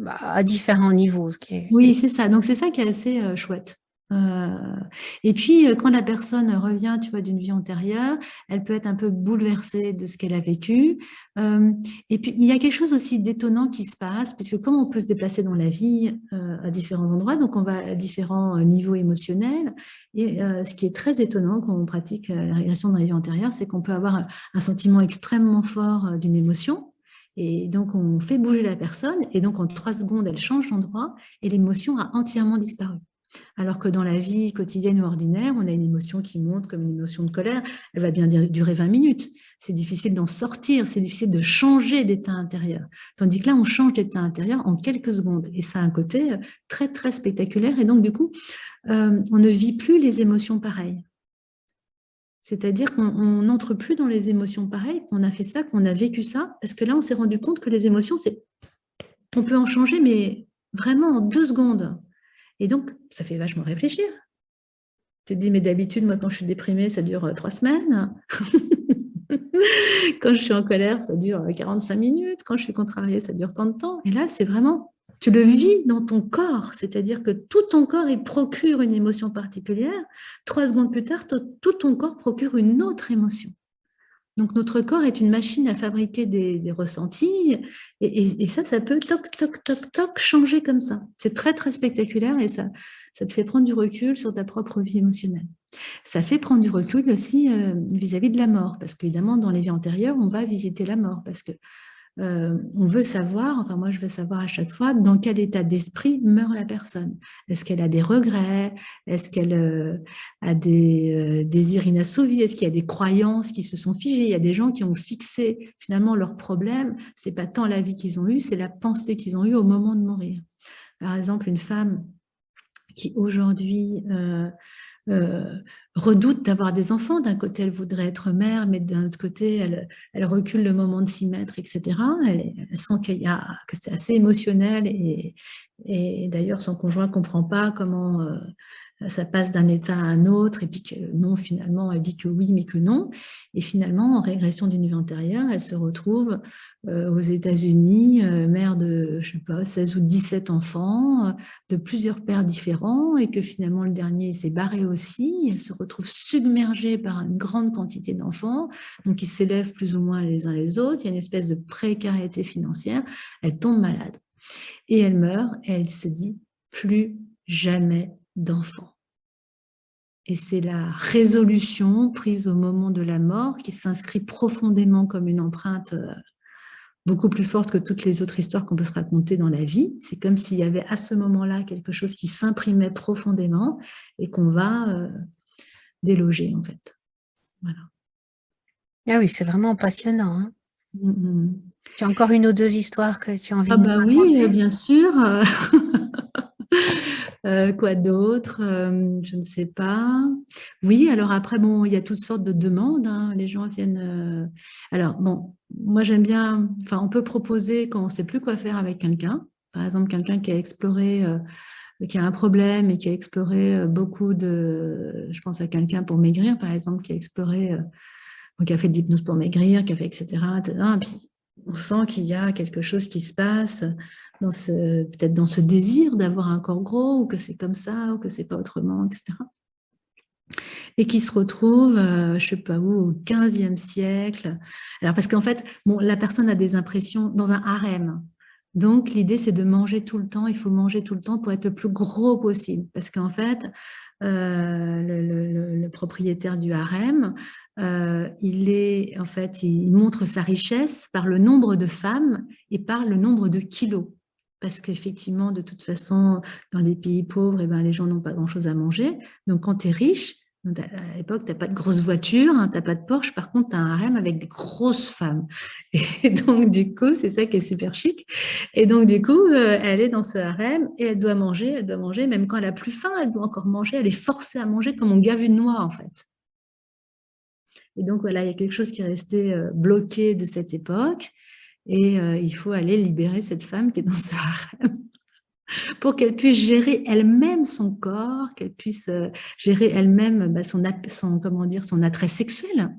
à différents niveaux, ce qui est... Oui, c'est ça. Donc, c'est ça qui est assez chouette. Euh, et puis, quand la personne revient, tu vois, d'une vie antérieure, elle peut être un peu bouleversée de ce qu'elle a vécu. Et puis, il y a quelque chose aussi d'étonnant qui se passe, puisque comme on peut se déplacer dans la vie à différents endroits, donc on va à différents niveaux émotionnels. Et ce qui est très étonnant quand on pratique la régression dans la vie antérieure, c'est qu'on peut avoir un sentiment extrêmement fort d'une émotion. Et donc, on fait bouger la personne, et donc en 3 secondes, elle change d'endroit, et l'émotion a entièrement disparu. Alors que dans la vie quotidienne ou ordinaire, on a une émotion qui monte comme une émotion de colère, elle va bien durer 20 minutes. C'est difficile d'en sortir, c'est difficile de changer d'état intérieur. Tandis que là, on change d'état intérieur en quelques secondes. Et ça a un côté très, très spectaculaire. Et donc, du coup, on ne vit plus les émotions pareilles. C'est-à-dire qu'on n'entre plus dans les émotions pareilles, qu'on a fait ça, qu'on a vécu ça, parce que là, on s'est rendu compte que les émotions, on peut en changer, mais vraiment en 2 secondes. Et donc, ça fait vachement réfléchir. Tu te dis, mais d'habitude, moi, quand je suis déprimée, ça dure 3 semaines. Quand je suis en colère, ça dure 45 minutes. Quand je suis contrariée, ça dure tant de temps. Et là, c'est vraiment, tu le vis dans ton corps. C'est-à-dire que tout ton corps, il procure une émotion particulière. 3 secondes plus tard, tout ton corps procure une autre émotion. Donc, notre corps est une machine à fabriquer des ressentis. Et ça peut, toc, toc, toc, toc, changer comme ça. C'est très, très spectaculaire et ça te fait prendre du recul sur ta propre vie émotionnelle. Ça fait prendre du recul aussi vis-à-vis de la mort, parce qu'évidemment, dans les vies antérieures, on va visiter la mort, parce que on veut savoir, enfin moi je veux savoir à chaque fois, dans quel état d'esprit meurt la personne. Est-ce qu'elle a des regrets? Est-ce qu'elle a des désirs inassouvis? Est-ce qu'il y a des croyances qui se sont figées? Il y a des gens qui ont fixé finalement leurs problèmes. C'est pas tant la vie qu'ils ont eue, c'est la pensée qu'ils ont eue au moment de mourir. Par exemple, une femme qui aujourd'hui redoute d'avoir des enfants. D'un côté, elle voudrait être mère, mais d'un autre côté, elle recule le moment de s'y mettre, etc. Elle sent que c'est assez émotionnel et d'ailleurs, son conjoint ne comprend pas comment ça passe d'un état à un autre et puis que non, finalement, elle dit que oui, mais que non. Et finalement, en régression d'une vie antérieure, elle se retrouve aux États-Unis, mère de, je sais pas, 16 ou 17 enfants, de plusieurs pères différents, et que finalement le dernier s'est barré aussi. Elle se retrouve submergée par une grande quantité d'enfants, donc ils s'élèvent plus ou moins les uns les autres. Il y a une espèce de précarité financière. Elle tombe malade et elle meurt et elle se dit plus jamais d'enfants. Et c'est la résolution prise au moment de la mort qui s'inscrit profondément comme une empreinte beaucoup plus forte que toutes les autres histoires qu'on peut se raconter dans la vie. C'est comme s'il y avait à ce moment-là quelque chose qui s'imprimait profondément et qu'on va déloger, en fait. Voilà. Ah oui, c'est vraiment passionnant. Hein. Mm-hmm. Tu as encore une ou deux histoires que tu as envie de nous oui, raconter? bien sûr. Quoi d'autre? Je ne sais pas. Oui, alors après, bon, il y a toutes sortes de demandes. Hein. Les gens viennent. Alors, bon, moi j'aime bien. Enfin, on peut proposer quand on ne sait plus quoi faire avec quelqu'un. Par exemple, quelqu'un qui a exploré, qui a un problème et qui a exploré beaucoup de. Je pense à quelqu'un pour maigrir, par exemple, qui a exploré, qui a fait de l'hypnose pour maigrir, qui a fait etc. etc. Et puis, on sent qu'il y a quelque chose qui se passe peut-être dans ce désir d'avoir un corps gros, ou que c'est comme ça, ou que c'est pas autrement, etc. Et qui se retrouve, je ne sais pas où, au 15e siècle. Alors, parce qu'en fait, bon, la personne a des impressions dans un harem. Donc, l'idée, c'est de manger tout le temps. Il faut manger tout le temps pour être le plus gros possible. Parce qu'en fait, le propriétaire du harem, il montre sa richesse par le nombre de femmes et par le nombre de kilos. Parce qu'effectivement, de toute façon, dans les pays pauvres, les gens n'ont pas grand-chose à manger. Donc, quand tu es riche, à l'époque, tu n'as pas de grosse voiture, tu n'as pas de Porsche, par contre, tu as un harem avec des grosses femmes. Et donc, du coup, c'est ça qui est super chic. Et donc, du coup, elle est dans ce harem et elle doit manger, même quand elle a plus faim, elle doit encore manger, elle est forcée à manger comme on gave une noix, en fait. Et donc, voilà, il y a quelque chose qui est resté bloqué de cette époque et il faut aller libérer cette femme qui est dans ce harem pour qu'elle puisse gérer elle-même son corps, qu'elle puisse gérer elle-même son attrait sexuel.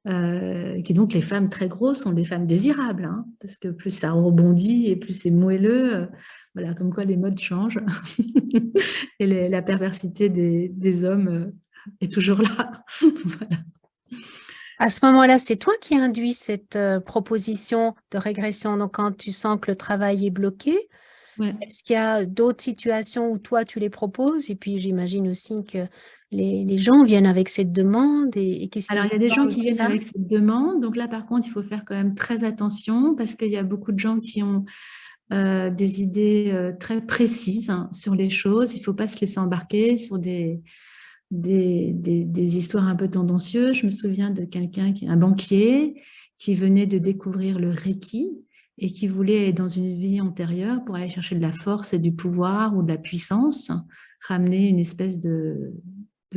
Qui donc les femmes très grosses sont des femmes désirables, hein, parce que plus ça rebondit et plus c'est moelleux. Voilà, comme quoi les modes changent et la perversité des hommes est toujours là. Voilà. À ce moment-là, c'est toi qui induis cette proposition de régression. Donc, quand tu sens que le travail est bloqué, Ouais. est-ce qu'il y a d'autres situations où toi, tu les proposes? Et puis, j'imagine aussi que les gens viennent avec cette demande. Et qu'est-ce Alors, qu'ils il y a des gens entendent qui de viennent ça? avec cette demande. Donc là, par contre, il faut faire quand même très attention parce qu'il y a beaucoup de gens qui ont des idées très précises hein, sur les choses. Il ne faut pas se laisser embarquer sur des histoires un peu tendancieuses. Je me souviens de quelqu'un, un banquier, qui venait de découvrir le Reiki et qui voulait aller dans une vie antérieure pour aller chercher de la force et du pouvoir ou de la puissance, ramener une espèce de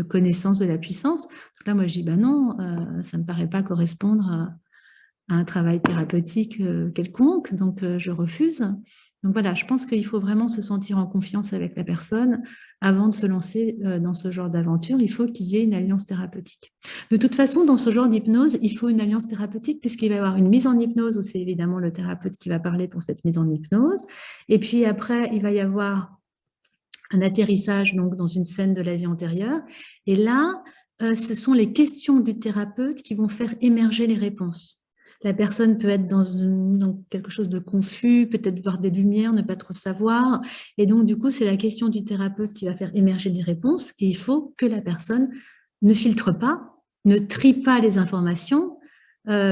connaissance de la puissance. Donc là, moi, je dis, ben non, ça ne me paraît pas correspondre à un travail thérapeutique quelconque, donc je refuse. Donc voilà, je pense qu'il faut vraiment se sentir en confiance avec la personne avant de se lancer dans ce genre d'aventure. Il faut qu'il y ait une alliance thérapeutique. De toute façon, dans ce genre d'hypnose, il faut une alliance thérapeutique puisqu'il va y avoir une mise en hypnose où c'est évidemment le thérapeute qui va parler pour cette mise en hypnose. Et puis après, il va y avoir un atterrissage donc dans une scène de la vie antérieure. Et là, ce sont les questions du thérapeute qui vont faire émerger les réponses. La personne peut être dans quelque chose de confus, peut-être voir des lumières, ne pas trop savoir. Et donc, du coup, c'est la question du thérapeute qui va faire émerger des réponses. Et il faut que la personne ne filtre pas, ne trie pas les informations,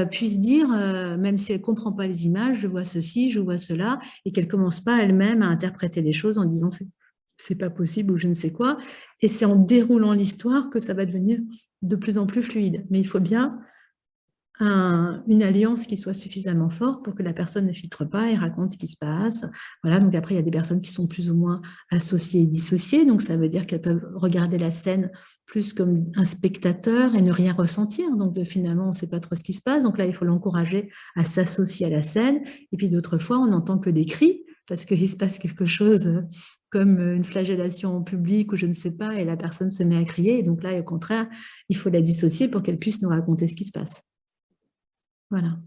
puisse dire, même si elle ne comprend pas les images, je vois ceci, je vois cela, et qu'elle ne commence pas elle-même à interpréter les choses en disant c'est pas possible ou je ne sais quoi. Et c'est en déroulant l'histoire que ça va devenir de plus en plus fluide. Mais il faut bien une alliance qui soit suffisamment forte pour que la personne ne filtre pas et raconte ce qui se passe. Voilà, donc après, il y a des personnes qui sont plus ou moins associées et dissociées, donc ça veut dire qu'elles peuvent regarder la scène plus comme un spectateur et ne rien ressentir. Donc finalement, on ne sait pas trop ce qui se passe. Donc là, il faut l'encourager à s'associer à la scène. Et puis d'autres fois, on n'entend que des cris parce qu'il se passe quelque chose comme une flagellation en public ou je ne sais pas, et la personne se met à crier. Et donc là, au contraire, il faut la dissocier pour qu'elle puisse nous raconter ce qui se passe. Voilà.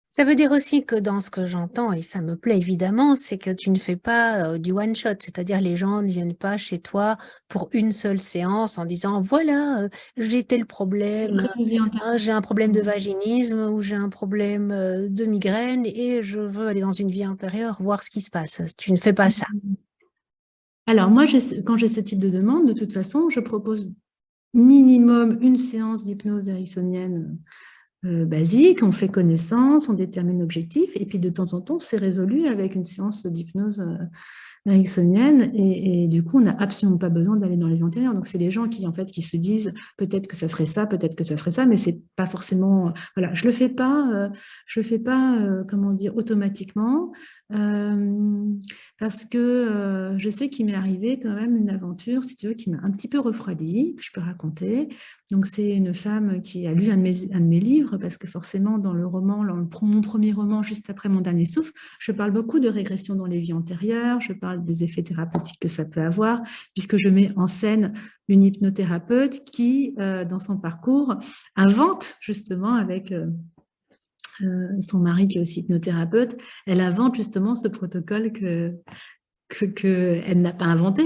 Ça veut dire aussi que dans ce que j'entends, et ça me plaît évidemment, c'est que tu ne fais pas du one shot, c'est-à-dire les gens ne viennent pas chez toi pour une seule séance en disant voilà, j'ai tel problème, hein, j'ai un problème de vaginisme ou j'ai un problème de migraine et je veux aller dans une vie intérieure voir ce qui se passe. Tu ne fais pas ça. Alors moi, quand j'ai ce type de demande, de toute façon, je propose minimum une séance d'hypnose ericksonienne basique, on fait connaissance, on détermine l'objectif, et puis de temps en temps, c'est résolu avec une séance d'hypnose ericksonienne, et du coup, on n'a absolument pas besoin d'aller dans les vies antérieures. Donc, c'est les gens qui, en fait, qui se disent peut-être que ça serait ça, peut-être que ça serait ça, mais c'est pas forcément. Voilà, je le fais pas, comment dire, automatiquement, parce que je sais qu'il m'est arrivé quand même une aventure, si tu veux, qui m'a un petit peu refroidi, que je peux raconter. Donc, c'est une femme qui a lu un de mes livres, parce que forcément, dans le roman, mon premier roman, juste après Mon dernier souffle, je parle beaucoup de régression dans les vies antérieures, je parle des effets thérapeutiques que ça peut avoir, puisque je mets en scène une hypnothérapeute qui, dans son parcours, invente justement avec son mari qui est aussi hypnothérapeute, elle invente justement ce protocole qu'elle n'a pas inventé,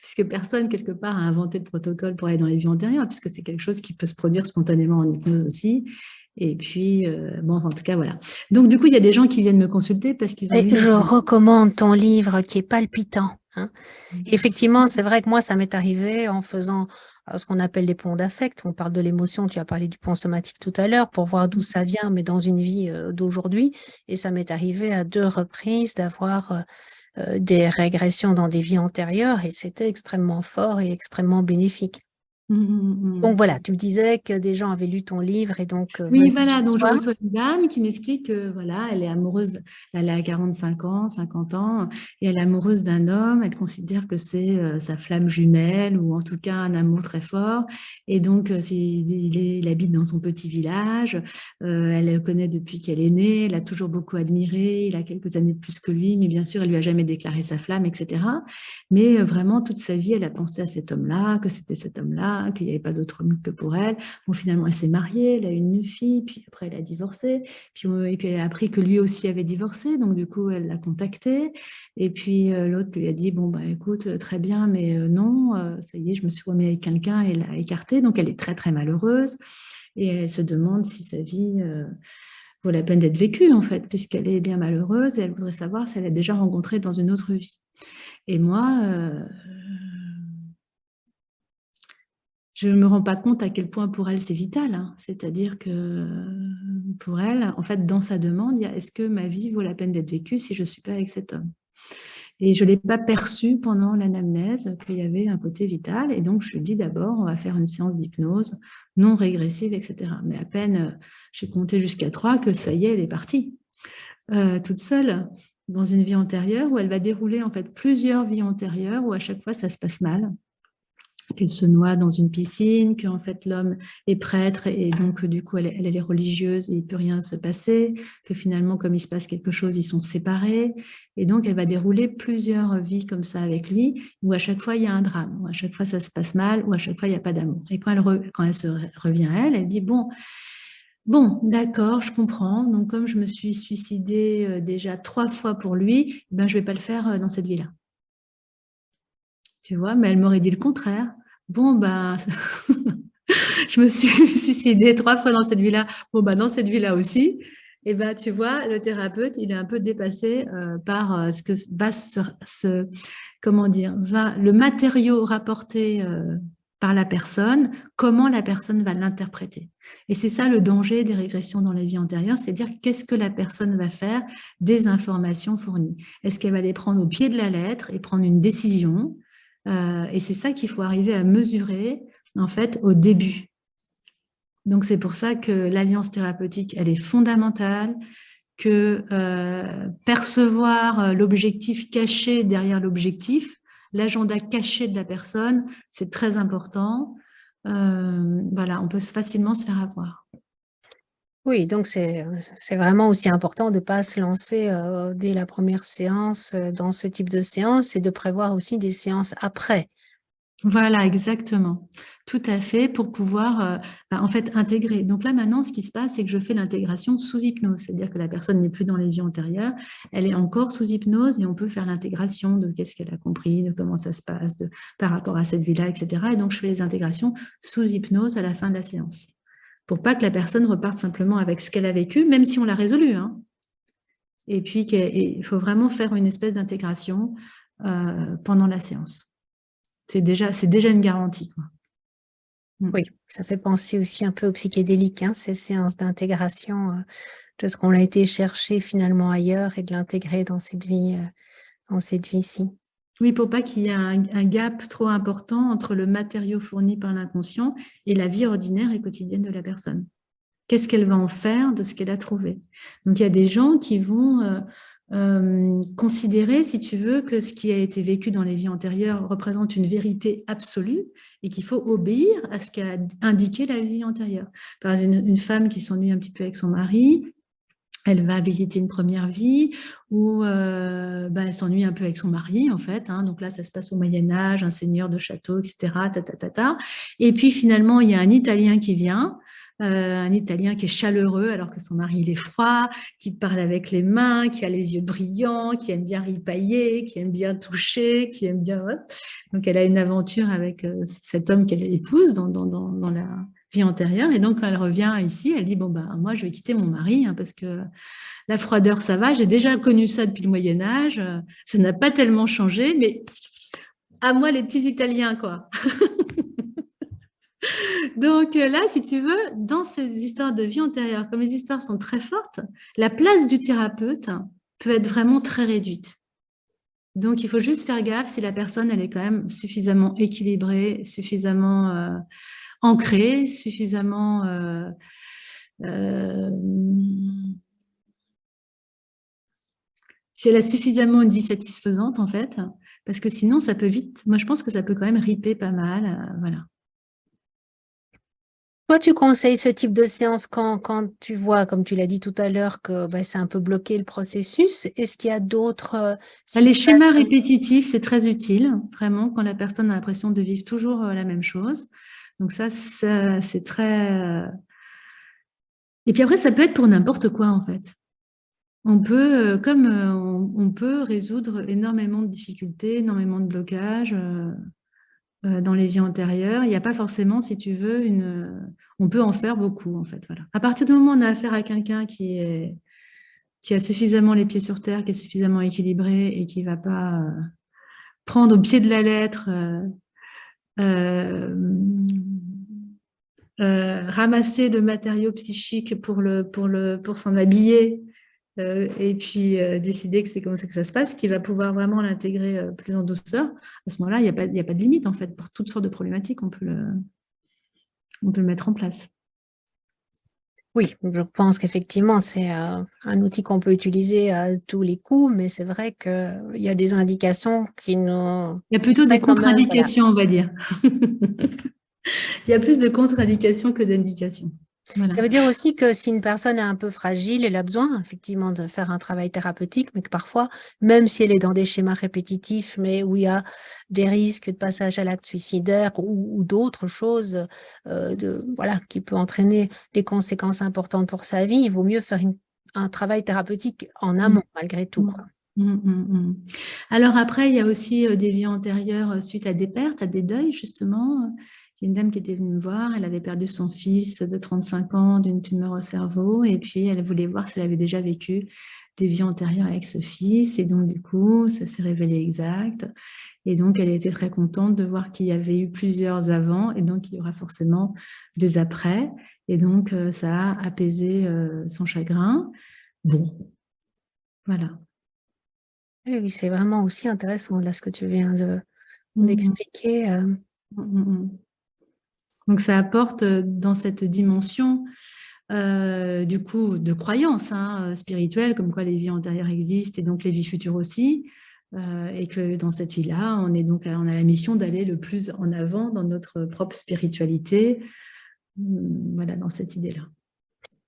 puisque personne, quelque part, a inventé le protocole pour aller dans les vies antérieures, puisque c'est quelque chose qui peut se produire spontanément en hypnose aussi. Et puis, bon, en tout cas, voilà. Donc, du coup, il y a des gens qui viennent me consulter parce qu'ils ont Et lu... je recommande ton livre qui est palpitant, hein. Effectivement, c'est vrai que moi, ça m'est arrivé en faisant ce qu'on appelle les ponts d'affect. On parle de l'émotion, tu as parlé du pont somatique tout à l'heure, pour voir d'où ça vient, mais dans une vie d'aujourd'hui. Et ça m'est arrivé à 2 reprises d'avoir des régressions dans des vies antérieures, et c'était extrêmement fort et extrêmement bénéfique. Donc voilà, tu me disais que des gens avaient lu ton livre et donc Oui, venaient voilà, chez donc je toi. reçois une dame qui m'explique que voilà, elle est amoureuse, elle a 45 ans, 50 ans, et elle est amoureuse d'un homme, elle considère que c'est sa flamme jumelle, ou en tout cas un amour très fort, et donc il habite dans son petit village, elle le connaît depuis qu'elle est née, elle a toujours beaucoup admiré, il a quelques années de plus que lui, mais bien sûr, elle lui a jamais déclaré sa flamme, etc. Mais vraiment, toute sa vie, elle a pensé à cet homme-là, que c'était cet homme-là, qu'il n'y avait pas d'autre homme que pour elle. Bon, finalement, elle s'est mariée, elle a eu une fille, puis après, elle a divorcé. Et puis, elle a appris que lui aussi avait divorcé. Donc, du coup, elle l'a contacté. Et puis, l'autre lui a dit, bon, bah, écoute, très bien, mais non, ça y est, je me suis remis avec quelqu'un et l'a écarté. Donc, elle est très, très malheureuse. Et elle se demande si sa vie vaut la peine d'être vécue, en fait, puisqu'elle est bien malheureuse. Et elle voudrait savoir si elle a déjà rencontré dans une autre vie. Et moi, je ne me rends pas compte à quel point pour elle c'est vital, hein. C'est-à-dire que pour elle, en fait, dans sa demande, il y a est-ce que ma vie vaut la peine d'être vécue si je ne suis pas avec cet homme? Et je ne l'ai pas perçu pendant l'anamnèse qu'il y avait un côté vital. Et donc, je dis d'abord, on va faire une séance d'hypnose non régressive, etc. Mais à peine j'ai compté jusqu'à 3 que ça y est, elle est partie. Toute seule dans une vie antérieure où elle va dérouler en fait plusieurs vies antérieures où à chaque fois ça se passe mal, qu'elle se noie dans une piscine, qu'en fait l'homme est prêtre et donc du coup elle est religieuse et il ne peut rien se passer, que finalement comme il se passe quelque chose ils sont séparés et donc elle va dérouler plusieurs vies comme ça avec lui où à chaque fois il y a un drame, où à chaque fois ça se passe mal, où à chaque fois il n'y a pas d'amour. Et quand elle se revient à elle dit bon, d'accord, je comprends. Donc, comme je me suis suicidée déjà 3 fois pour lui, ben, je ne vais pas le faire dans cette vie-là. Tu vois, mais elle m'aurait dit le contraire. Bon, ben, je me suis suicidée 3 fois dans cette vie-là. Bon, ben, dans cette vie-là aussi. Et ben, tu vois, le thérapeute, il est un peu dépassé par ce que va comment dire, le matériau rapporté par la personne, comment la personne va l'interpréter. Et c'est ça le danger des régressions dans les vies antérieures, c'est dire qu'est-ce que la personne va faire des informations fournies. Est-ce qu'elle va les prendre au pied de la lettre et prendre une décision? Et c'est ça qu'il faut arriver à mesurer en fait au début. Donc c'est pour ça que l'alliance thérapeutique, elle est fondamentale, que percevoir l'objectif caché derrière l'objectif, l'agenda caché de la personne, c'est très important. Voilà, on peut facilement se faire avoir. Oui, donc c'est vraiment aussi important de ne pas se lancer dès la première séance dans ce type de séance et de prévoir aussi des séances après. Voilà, exactement. Tout à fait, pour pouvoir en fait intégrer. Donc là, maintenant, ce qui se passe, c'est que je fais l'intégration sous hypnose. C'est-à-dire que la personne n'est plus dans les vies antérieures, elle est encore sous hypnose et on peut faire l'intégration de qu'est-ce qu'elle a compris, de comment ça se passe par rapport à cette vie-là, etc. Et donc, je fais les intégrations sous hypnose à la fin de la séance. Pour pas que la personne reparte simplement avec ce qu'elle a vécu, même si on l'a résolu, hein. Et puis, il faut vraiment faire une espèce d'intégration pendant la séance. C'est déjà une garantie, quoi. Oui, ça fait penser aussi un peu aux psychédéliques, hein, ces séances d'intégration de ce qu'on a été chercher finalement ailleurs et de l'intégrer dans cette vie-ci. Oui, pour pas qu'il y ait un gap trop important entre le matériau fourni par l'inconscient et la vie ordinaire et quotidienne de la personne. Qu'est-ce qu'elle va en faire de ce qu'elle a trouvé? Donc, il y a des gens qui vont considérer, si tu veux, que ce qui a été vécu dans les vies antérieures représente une vérité absolue et qu'il faut obéir à ce qu'a indiqué la vie antérieure. Par exemple, une femme qui s'ennuie un petit peu avec son mari, elle va visiter une première vie où elle s'ennuie un peu avec son mari, en fait, hein. Donc là, ça se passe au Moyen-Âge, un seigneur de château, etc. Et puis finalement, il y a un Italien qui vient, un Italien qui est chaleureux alors que son mari il est froid, qui parle avec les mains, qui a les yeux brillants, qui aime bien ripailler, qui aime bien toucher, qui aime bien... Ouais. Donc elle a une aventure avec cet homme qu'elle épouse dans la vie antérieure. Et donc, quand elle revient ici, elle dit, bon, bah, moi, je vais quitter mon mari, hein, parce que la froideur, ça va. J'ai déjà connu ça depuis le Moyen-Âge. Ça n'a pas tellement changé, mais à moi, les petits Italiens, quoi. Donc là, si tu veux, dans ces histoires de vie antérieure, comme les histoires sont très fortes, la place du thérapeute peut être vraiment très réduite. Donc, il faut juste faire gaffe si la personne, elle est quand même suffisamment équilibrée, suffisamment ancrée, suffisamment si elle a suffisamment une vie satisfaisante, en fait, parce que sinon, ça peut vite, moi, je pense que ça peut quand même riper pas mal, voilà. Toi, tu conseilles ce type de séance quand tu vois, comme tu l'as dit tout à l'heure, que c'est un peu bloqué le processus. Est-ce qu'il y a d'autres Les schémas situations? répétitifs, c'est très utile, vraiment, quand la personne a l'impression de vivre toujours la même chose. Donc ça c'est très... Et puis après, ça peut être pour n'importe quoi, en fait. On peut, on peut résoudre énormément de difficultés, énormément de blocages dans les vies antérieures. Il n'y a pas forcément, si tu veux, on peut en faire beaucoup, en fait. Voilà. À partir du moment où on a affaire à quelqu'un qui a suffisamment les pieds sur terre, qui est suffisamment équilibré et qui ne va pas prendre au pied de la lettre ramasser le matériau psychique pour s'en habiller et puis décider que c'est comme ça que ça se passe, qui va pouvoir vraiment l'intégrer plus en douceur. À ce moment-là, il n'y a pas de limite en fait. Pour toutes sortes de problématiques, on peut le mettre en place. Oui, je pense qu'effectivement, c'est un outil qu'on peut utiliser à tous les coups, mais c'est vrai qu'il y a des indications Il y a qui plutôt des seraient quand même, voilà. contre-indications, on va dire. Il y a plus de contre-indications que d'indications. Voilà. Ça veut dire aussi que si une personne est un peu fragile, elle a besoin effectivement de faire un travail thérapeutique, mais que parfois, même si elle est dans des schémas répétitifs, mais où il y a des risques de passage à l'acte suicidaire ou d'autres choses voilà, qui peut entraîner des conséquences importantes pour sa vie, il vaut mieux faire un travail thérapeutique en amont, malgré tout, quoi. Alors après, il y a aussi des vies antérieures suite à des pertes, à des deuils, justement. Il y a une dame qui était venue me voir, elle avait perdu son fils de 35 ans d'une tumeur au cerveau, et puis elle voulait voir si elle avait déjà vécu des vies antérieures avec ce fils, et donc du coup, ça s'est révélé exact. Et donc, elle était très contente de voir qu'il y avait eu plusieurs avant, et donc il y aura forcément des après. Et donc, ça a apaisé son chagrin. Bon, voilà. Oui, oui, c'est vraiment aussi intéressant, là, ce que tu viens Mhm. d'expliquer. Mhm. Donc, ça apporte dans cette dimension, du coup, de croyance spirituelle, comme quoi les vies antérieures existent et donc les vies futures aussi. Et que dans cette vie-là, on a la mission d'aller le plus en avant dans notre propre spiritualité. Voilà, dans cette idée-là.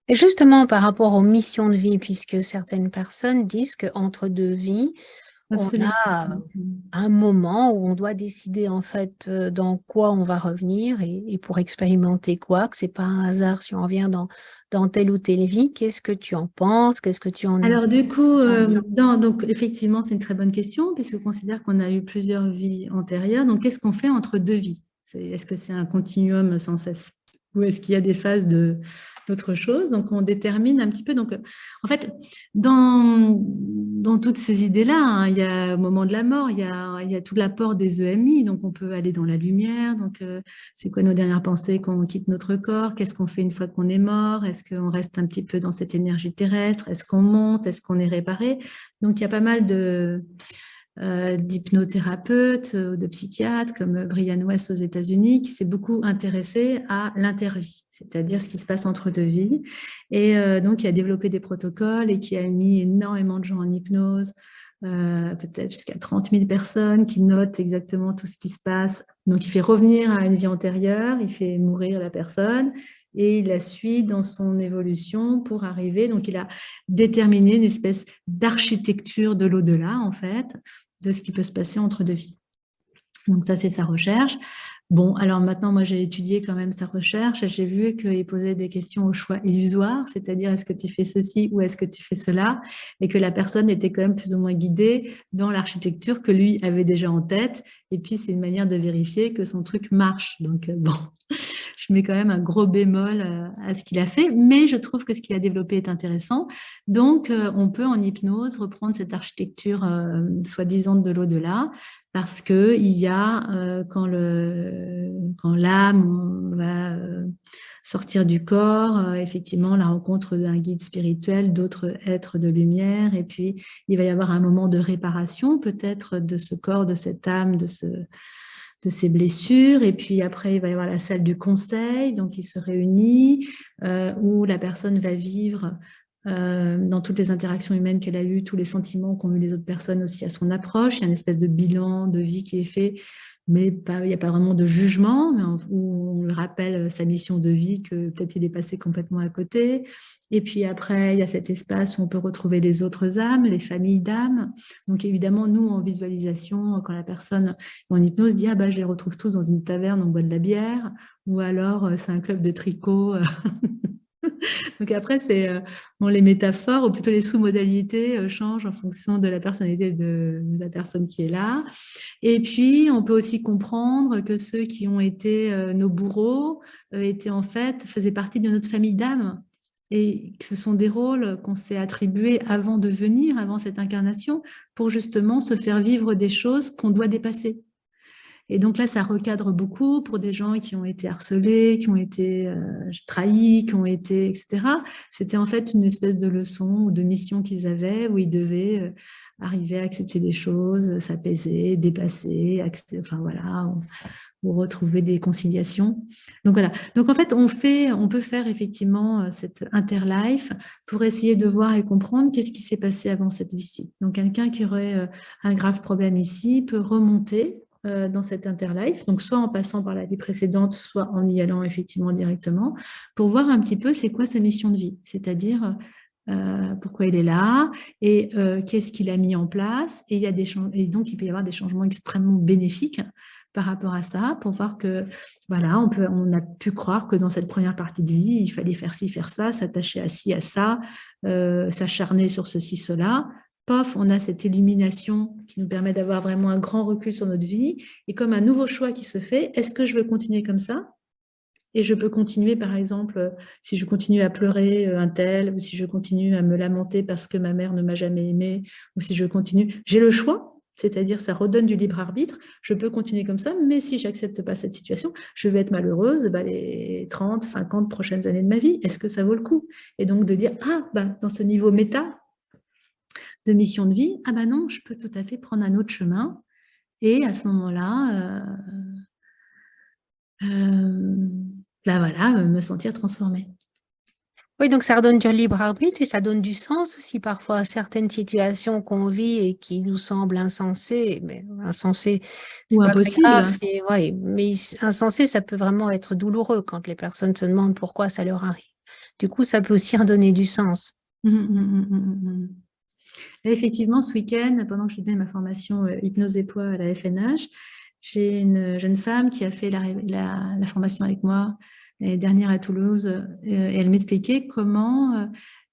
Et justement, par rapport aux missions de vie, puisque certaines personnes disent qu'entre deux vies, on Absolument. a un moment où on doit décider en fait dans quoi on va revenir et pour expérimenter quoi, que c'est pas un hasard si on revient dans telle ou telle vie. Qu'est-ce que tu en penses? Alors du Qu'est-ce que coup, tu en dis? donc effectivement, c'est une très bonne question puisqu'on considère qu'on a eu plusieurs vies antérieures. Donc qu'est-ce qu'on fait entre deux vies? Est-ce que c'est un continuum sans cesse? Ou est-ce qu'il y a des phases d'autres choses? Donc on détermine un petit peu. Donc en fait, dans toutes ces idées-là, il y a au moment de la mort, il y a tout l'apport des EMI. Donc on peut aller dans la lumière. Donc c'est quoi nos dernières pensées quand on quitte notre corps? Qu'est-ce qu'on fait une fois qu'on est mort? Est-ce qu'on reste un petit peu dans cette énergie terrestre? Est-ce qu'on monte? Est-ce qu'on est réparé? Donc, il y a pas mal d'hypnothérapeutes, de psychiatres comme Brian Weiss aux États-Unis qui s'est beaucoup intéressé à l'intervie, c'est-à-dire ce qui se passe entre deux vies. Et donc, il a développé des protocoles et qui a mis énormément de gens en hypnose, peut-être jusqu'à 30 000 personnes qui notent exactement tout ce qui se passe. Donc, il fait revenir à une vie antérieure, il fait mourir la personne et il la suit dans son évolution pour arriver. Donc, il a déterminé une espèce d'architecture de l'au-delà, en fait, de ce qui peut se passer entre deux vies. Donc, ça, c'est sa recherche. Bon, alors maintenant, moi, j'ai étudié quand même sa recherche et j'ai vu qu'il posait des questions au choix illusoire, c'est-à-dire est-ce que tu fais ceci ou est-ce que tu fais cela, et que la personne était quand même plus ou moins guidée dans l'architecture que lui avait déjà en tête. Et puis, c'est une manière de vérifier que son truc marche. Donc, bon, je mets quand même un gros bémol à ce qu'il a fait, mais je trouve que ce qu'il a développé est intéressant. Donc, on peut en hypnose reprendre cette architecture soi-disant de l'au-delà, parce qu'il y a, quand l'âme va sortir du corps, effectivement, la rencontre d'un guide spirituel, d'autres êtres de lumière, et puis il va y avoir un moment de réparation peut-être de ce corps, de cette âme, de ces blessures. Et puis après, il va y avoir la salle du conseil, donc il se réunit, où la personne va vivre dans toutes les interactions humaines qu'elle a eues, tous les sentiments qu'ont eu les autres personnes aussi à son approche. Il y a une espèce de bilan de vie qui est fait, mais il n'y a pas vraiment de jugement, mais où on le rappelle sa mission de vie, que peut-être il est passé complètement à côté. Et puis après, il y a cet espace où on peut retrouver les autres âmes, les familles d'âmes. Donc évidemment, nous, en visualisation, quand la personne en hypnose dit « Ah bah, je les retrouve tous dans une taverne, on boit de la bière », ou alors c'est un club de tricot. Donc après, les métaphores, ou plutôt les sous-modalités, changent en fonction de la personnalité de la personne qui est là. Et puis, on peut aussi comprendre que ceux qui ont été nos bourreaux faisaient partie de notre famille d'âmes. Et que ce sont des rôles qu'on s'est attribués avant de venir, avant cette incarnation, pour justement se faire vivre des choses qu'on doit dépasser. Et donc là, ça recadre beaucoup pour des gens qui ont été harcelés, qui ont été trahis, qui ont été, etc. C'était en fait une espèce de leçon ou de mission qu'ils avaient où ils devaient arriver à accepter des choses, s'apaiser, dépasser, enfin voilà, ou retrouver des conciliations. Donc voilà. Donc en fait, on peut faire effectivement cette interlife pour essayer de voir et comprendre qu'est-ce qui s'est passé avant cette vie-ci. Donc quelqu'un qui aurait un grave problème ici peut remonter dans cette interlife, donc soit en passant par la vie précédente, soit en y allant effectivement directement, pour voir un petit peu c'est quoi sa mission de vie, c'est-à-dire pourquoi il est là et qu'est-ce qu'il a mis en place. Et, et donc, il peut y avoir des changements extrêmement bénéfiques par rapport à ça, pour voir que, voilà, on a pu croire que dans cette première partie de vie, il fallait faire ci, faire ça, s'attacher à ci, à ça, s'acharner sur ceci, cela. Pof, on a cette illumination qui nous permet d'avoir vraiment un grand recul sur notre vie. Et comme un nouveau choix qui se fait, est-ce que je veux continuer comme ça ? Et je peux continuer, par exemple, si je continue à pleurer un tel, ou si je continue à me lamenter parce que ma mère ne m'a jamais aimée, ou si je continue, j'ai le choix, c'est-à-dire ça redonne du libre arbitre, je peux continuer comme ça, mais si je n'accepte pas cette situation, je vais être malheureuse les 30, 50 prochaines années de ma vie. Est-ce que ça vaut le coup? Et donc de dire, dans ce niveau méta de mission de vie, non, je peux tout à fait prendre un autre chemin. Et à ce moment-là, voilà, me sentir transformée. Oui, donc ça redonne du libre arbitre et ça donne du sens aussi parfois à certaines situations qu'on vit et qui nous semblent insensées. Mais insensées, c'est Ou pas très grave. impossible. Ouais, mais insensé, ça peut vraiment être douloureux quand les personnes se demandent pourquoi ça leur arrive. Du coup, ça peut aussi redonner du sens. Et effectivement, ce week-end, pendant que je donnais ma formation hypnose et poids à la FNH, j'ai une jeune femme qui a fait la formation avec moi l'année dernière à Toulouse, et elle m'expliquait comment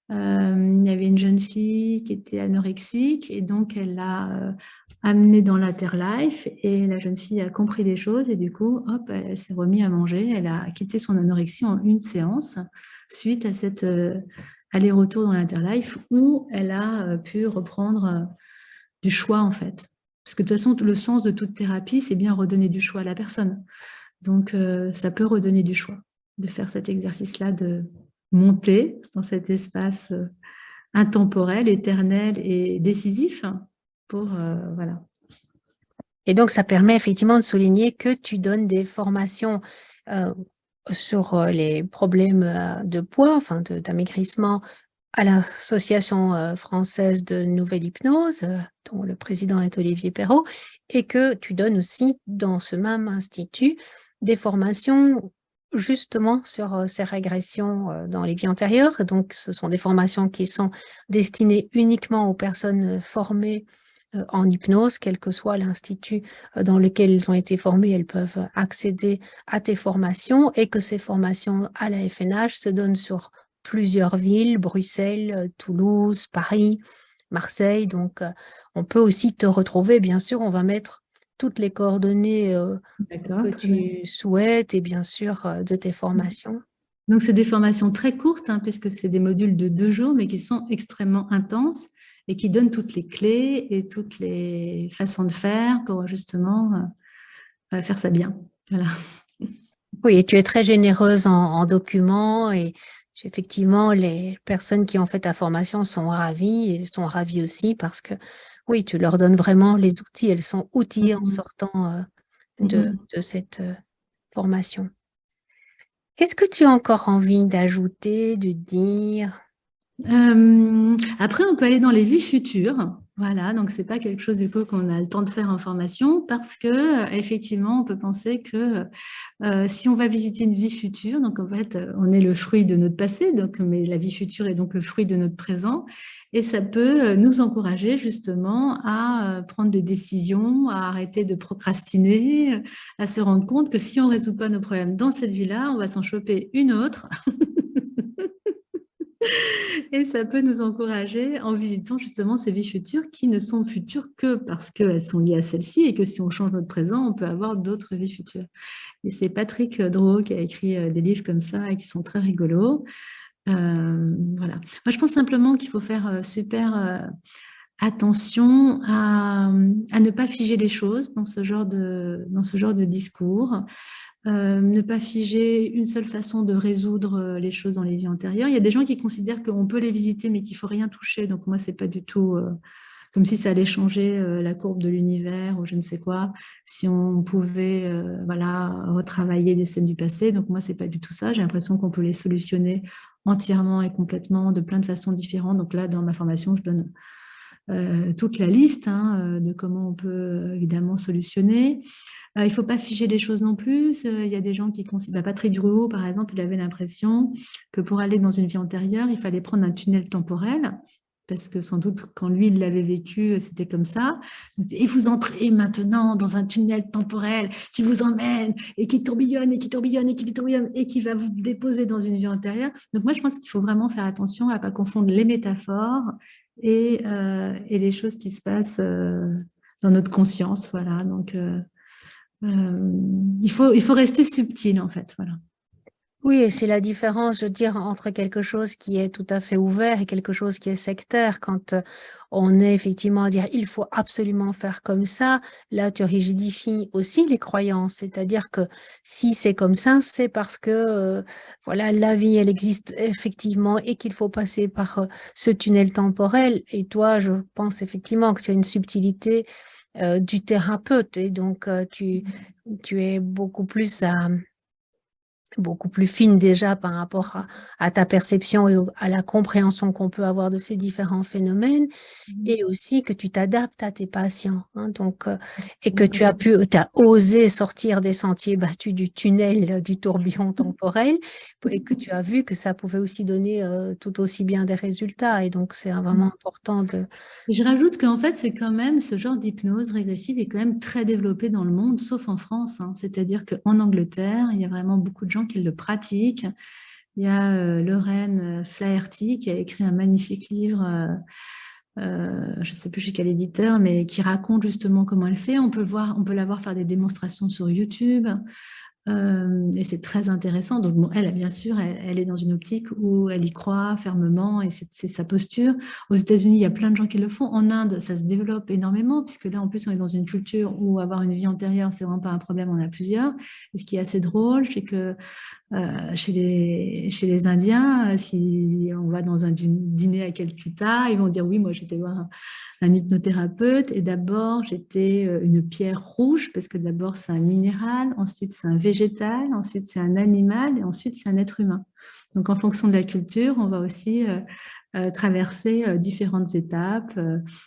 il y avait une jeune fille qui était anorexique et donc elle l'a amenée dans l'Interlife et la jeune fille a compris des choses et du coup, hop, elle s'est remise à manger, elle a quitté son anorexie en une séance suite à cette aller-retour dans l'Interlife où elle a pu reprendre du choix en fait. Parce que de toute façon, le sens de toute thérapie, c'est bien redonner du choix à la personne. Donc, ça peut redonner du choix de faire cet exercice-là, de monter dans cet espace intemporel, éternel et décisif pour, voilà. Et donc, ça permet effectivement de souligner que tu donnes des formations sur les problèmes de poids, enfin d'amaigrissement à l'Association française de nouvelle hypnose, dont le président est Olivier Perrault, et que tu donnes aussi dans ce même institut des formations justement sur ces régressions dans les vies antérieures. Donc, ce sont des formations qui sont destinées uniquement aux personnes formées en hypnose, quel que soit l'institut dans lequel ils ont été formés, elles peuvent accéder à tes formations et que ces formations à la FNH se donnent sur plusieurs villes, Bruxelles, Toulouse, Paris, Marseille. Donc, on peut aussi te retrouver. Bien sûr, on va mettre toutes les coordonnées que tu souhaites et bien sûr de tes formations. Donc, c'est des formations très courtes, puisque c'est des modules de 2 jours, mais qui sont extrêmement intenses et qui donnent toutes les clés et toutes les façons de faire pour justement faire ça bien. Voilà. Oui, et tu es très généreuse en documents et effectivement, les personnes qui ont fait ta formation sont ravies et sont ravies aussi parce que oui, tu leur donnes vraiment les outils. Elles sont outillées en sortant de cette formation. Qu'est-ce que tu as encore envie d'ajouter, de dire? Après, on peut aller dans les vies futures. Voilà, donc c'est pas quelque chose du coup qu'on a le temps de faire en formation parce que effectivement, on peut penser que si on va visiter une vie future, donc en fait, on est le fruit de notre passé, donc mais la vie future est donc le fruit de notre présent, et ça peut nous encourager justement à prendre des décisions, à arrêter de procrastiner, à se rendre compte que si on résout pas nos problèmes dans cette vie-là, on va s'en choper une autre. Et ça peut nous encourager en visitant justement ces vies futures qui ne sont futures que parce qu'elles sont liées à celles-ci et que si on change notre présent, on peut avoir d'autres vies futures. Et c'est Patrick Drouot qui a écrit des livres comme ça et qui sont très rigolos. Voilà. Moi, je pense simplement qu'il faut faire super attention à ne pas figer les choses dans ce genre de discours, ne pas figer une seule façon de résoudre les choses dans les vies antérieures. Il y a des gens qui considèrent qu'on peut les visiter, mais qu'il ne faut rien toucher. Donc moi, c'est pas du tout comme si ça allait changer la courbe de l'univers ou je ne sais quoi, si on pouvait voilà, retravailler des scènes du passé. Donc moi, c'est pas du tout ça. J'ai l'impression qu'on peut les solutionner entièrement et complètement de plein de façons différentes. Donc là, dans ma formation, je donne toute la liste de comment on peut évidemment solutionner. Il ne faut pas figer les choses non plus. Il y a des gens qui considèrent, Patrick Drouot par exemple, il avait l'impression que pour aller dans une vie antérieure, il fallait prendre un tunnel temporel, parce que sans doute quand lui il l'avait vécu, c'était comme ça. Et vous entrez maintenant dans un tunnel temporel qui vous emmène et qui tourbillonne et qui tourbillonne et qui tourbillonne et qui va vous déposer dans une vie antérieure. Donc moi je pense qu'il faut vraiment faire attention à ne pas confondre les métaphores et les choses qui se passent dans notre conscience. Voilà. Donc il faut rester subtil en fait. Voilà. Oui, et c'est la différence, je veux dire, entre quelque chose qui est tout à fait ouvert et quelque chose qui est sectaire. Quand on est effectivement à dire il faut absolument faire comme ça, là tu rigidifies aussi les croyances. C'est-à-dire que si c'est comme ça, c'est parce que voilà, la vie, elle existe effectivement et qu'il faut passer par ce tunnel temporel. Et toi, je pense effectivement que tu as une subtilité du thérapeute et donc tu es beaucoup plus fine déjà par rapport à ta perception et à la compréhension qu'on peut avoir de ces différents phénomènes, et aussi que tu t'adaptes à tes patients, donc, et que tu as osé sortir des sentiers battus du tunnel, du tourbillon temporel, et que tu as vu que ça pouvait aussi donner tout aussi bien des résultats, et donc c'est vraiment important de... Et je rajoute qu'en fait, c'est quand même ce genre d'hypnose régressive est quand même très développé dans le monde, sauf en France. C'est-à-dire qu'en Angleterre, il y a vraiment beaucoup de gens qui le pratiquent. Il y a Lorraine Flaherty qui a écrit un magnifique livre, je ne sais plus chez quel éditeur, mais qui raconte justement comment elle fait. On peut la voir faire des démonstrations sur YouTube. Et c'est très intéressant. Donc, bon, elle, bien sûr, elle est dans une optique où elle y croit fermement et c'est sa posture. Aux États-Unis, il y a plein de gens qui le font. En Inde, ça se développe énormément, puisque là, en plus, on est dans une culture où avoir une vie antérieure, c'est vraiment pas un problème, on en a plusieurs. Et ce qui est assez drôle, c'est que chez les Indiens, si on va dans un dîner à Calcutta, ils vont dire oui, moi j'étais voir un hypnothérapeute et d'abord j'étais une pierre rouge parce que d'abord c'est un minéral, ensuite c'est un végétal, ensuite c'est un animal et ensuite c'est un être humain. Donc en fonction de la culture, on va aussi traverser différentes étapes,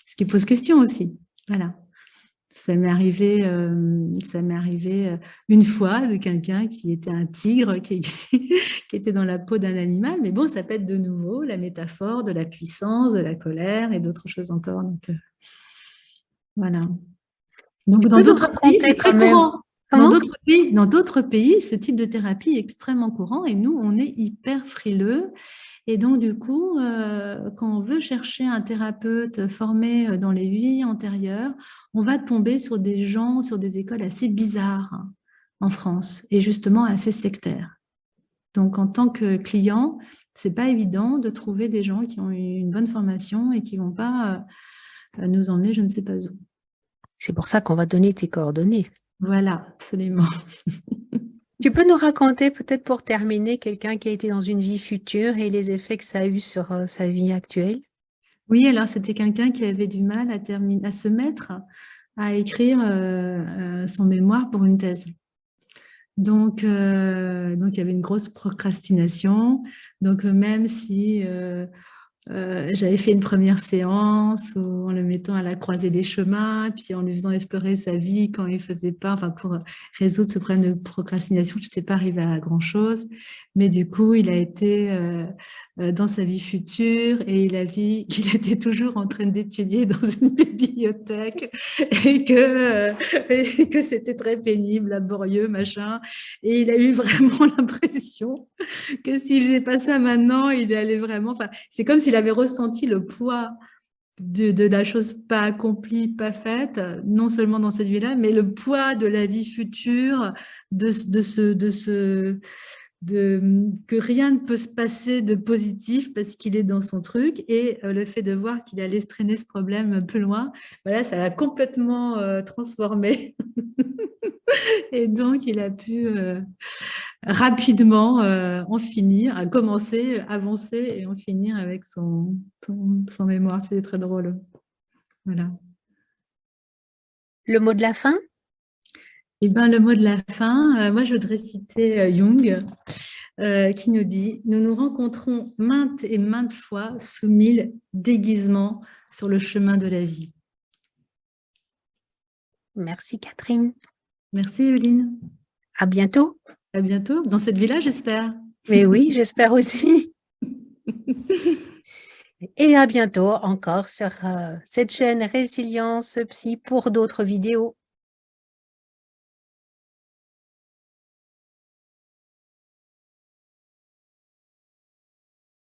ce qui pose question aussi. Voilà. Ça m'est arrivé une fois de quelqu'un qui était un tigre, qui était dans la peau d'un animal. Mais bon, ça peut être de nouveau la métaphore de la puissance, de la colère et d'autres choses encore. Donc, voilà. Donc, dans d'autres pays, c'est très courant. Dans d'autres pays, ce type de thérapie est extrêmement courant et nous, on est hyper frileux. Et donc, du coup, quand on veut chercher un thérapeute formé dans les vies antérieures, on va tomber sur des gens, sur des écoles assez bizarres en France et justement assez sectaires. Donc, en tant que client, c'est pas évident de trouver des gens qui ont eu une bonne formation et qui vont pas nous emmener je ne sais pas où. C'est pour ça qu'on va donner tes coordonnées. Voilà, absolument. Tu peux nous raconter, peut-être pour terminer, quelqu'un qui a été dans une vie future et les effets que ça a eu sur sa vie actuelle? Oui, alors c'était quelqu'un qui avait du mal à se mettre à écrire son mémoire pour une thèse. Donc, il y avait une grosse procrastination. Donc, même si j'avais fait une première séance en le mettant à la croisée des chemins, puis en lui faisant explorer sa vie quand il ne faisait pas, enfin pour résoudre ce problème de procrastination, je n'étais pas arrivée à grand-chose. Mais du coup, il a été dans sa vie future et il a vu qu'il était toujours en train d'étudier dans une bibliothèque et que c'était très pénible, laborieux, machin. Et il a eu vraiment l'impression que s'il faisait pas ça maintenant, il allait vraiment... Enfin, c'est comme s'il avait ressenti le poids de la chose pas accomplie, pas faite, non seulement dans cette vie-là, mais le poids de la vie future, de que rien ne peut se passer de positif parce qu'il est dans son truc. Et le fait de voir qu'il allait se traîner ce problème plus loin, voilà, ça l'a complètement transformé. Et donc, il a pu rapidement en finir, commencer, avancer et en finir avec son mémoire. C'était très drôle. Voilà. Le mot de la fin? Eh ben, le mot de la fin, moi je voudrais citer Jung qui nous dit « Nous nous rencontrons maintes et maintes fois sous 1000 déguisements sur le chemin de la vie. » Merci Catherine. Merci Evelyne. À bientôt. À bientôt, dans cette vie-là j'espère. Mais oui, j'espère aussi. Et à bientôt encore sur cette chaîne Résilience Psy pour d'autres vidéos.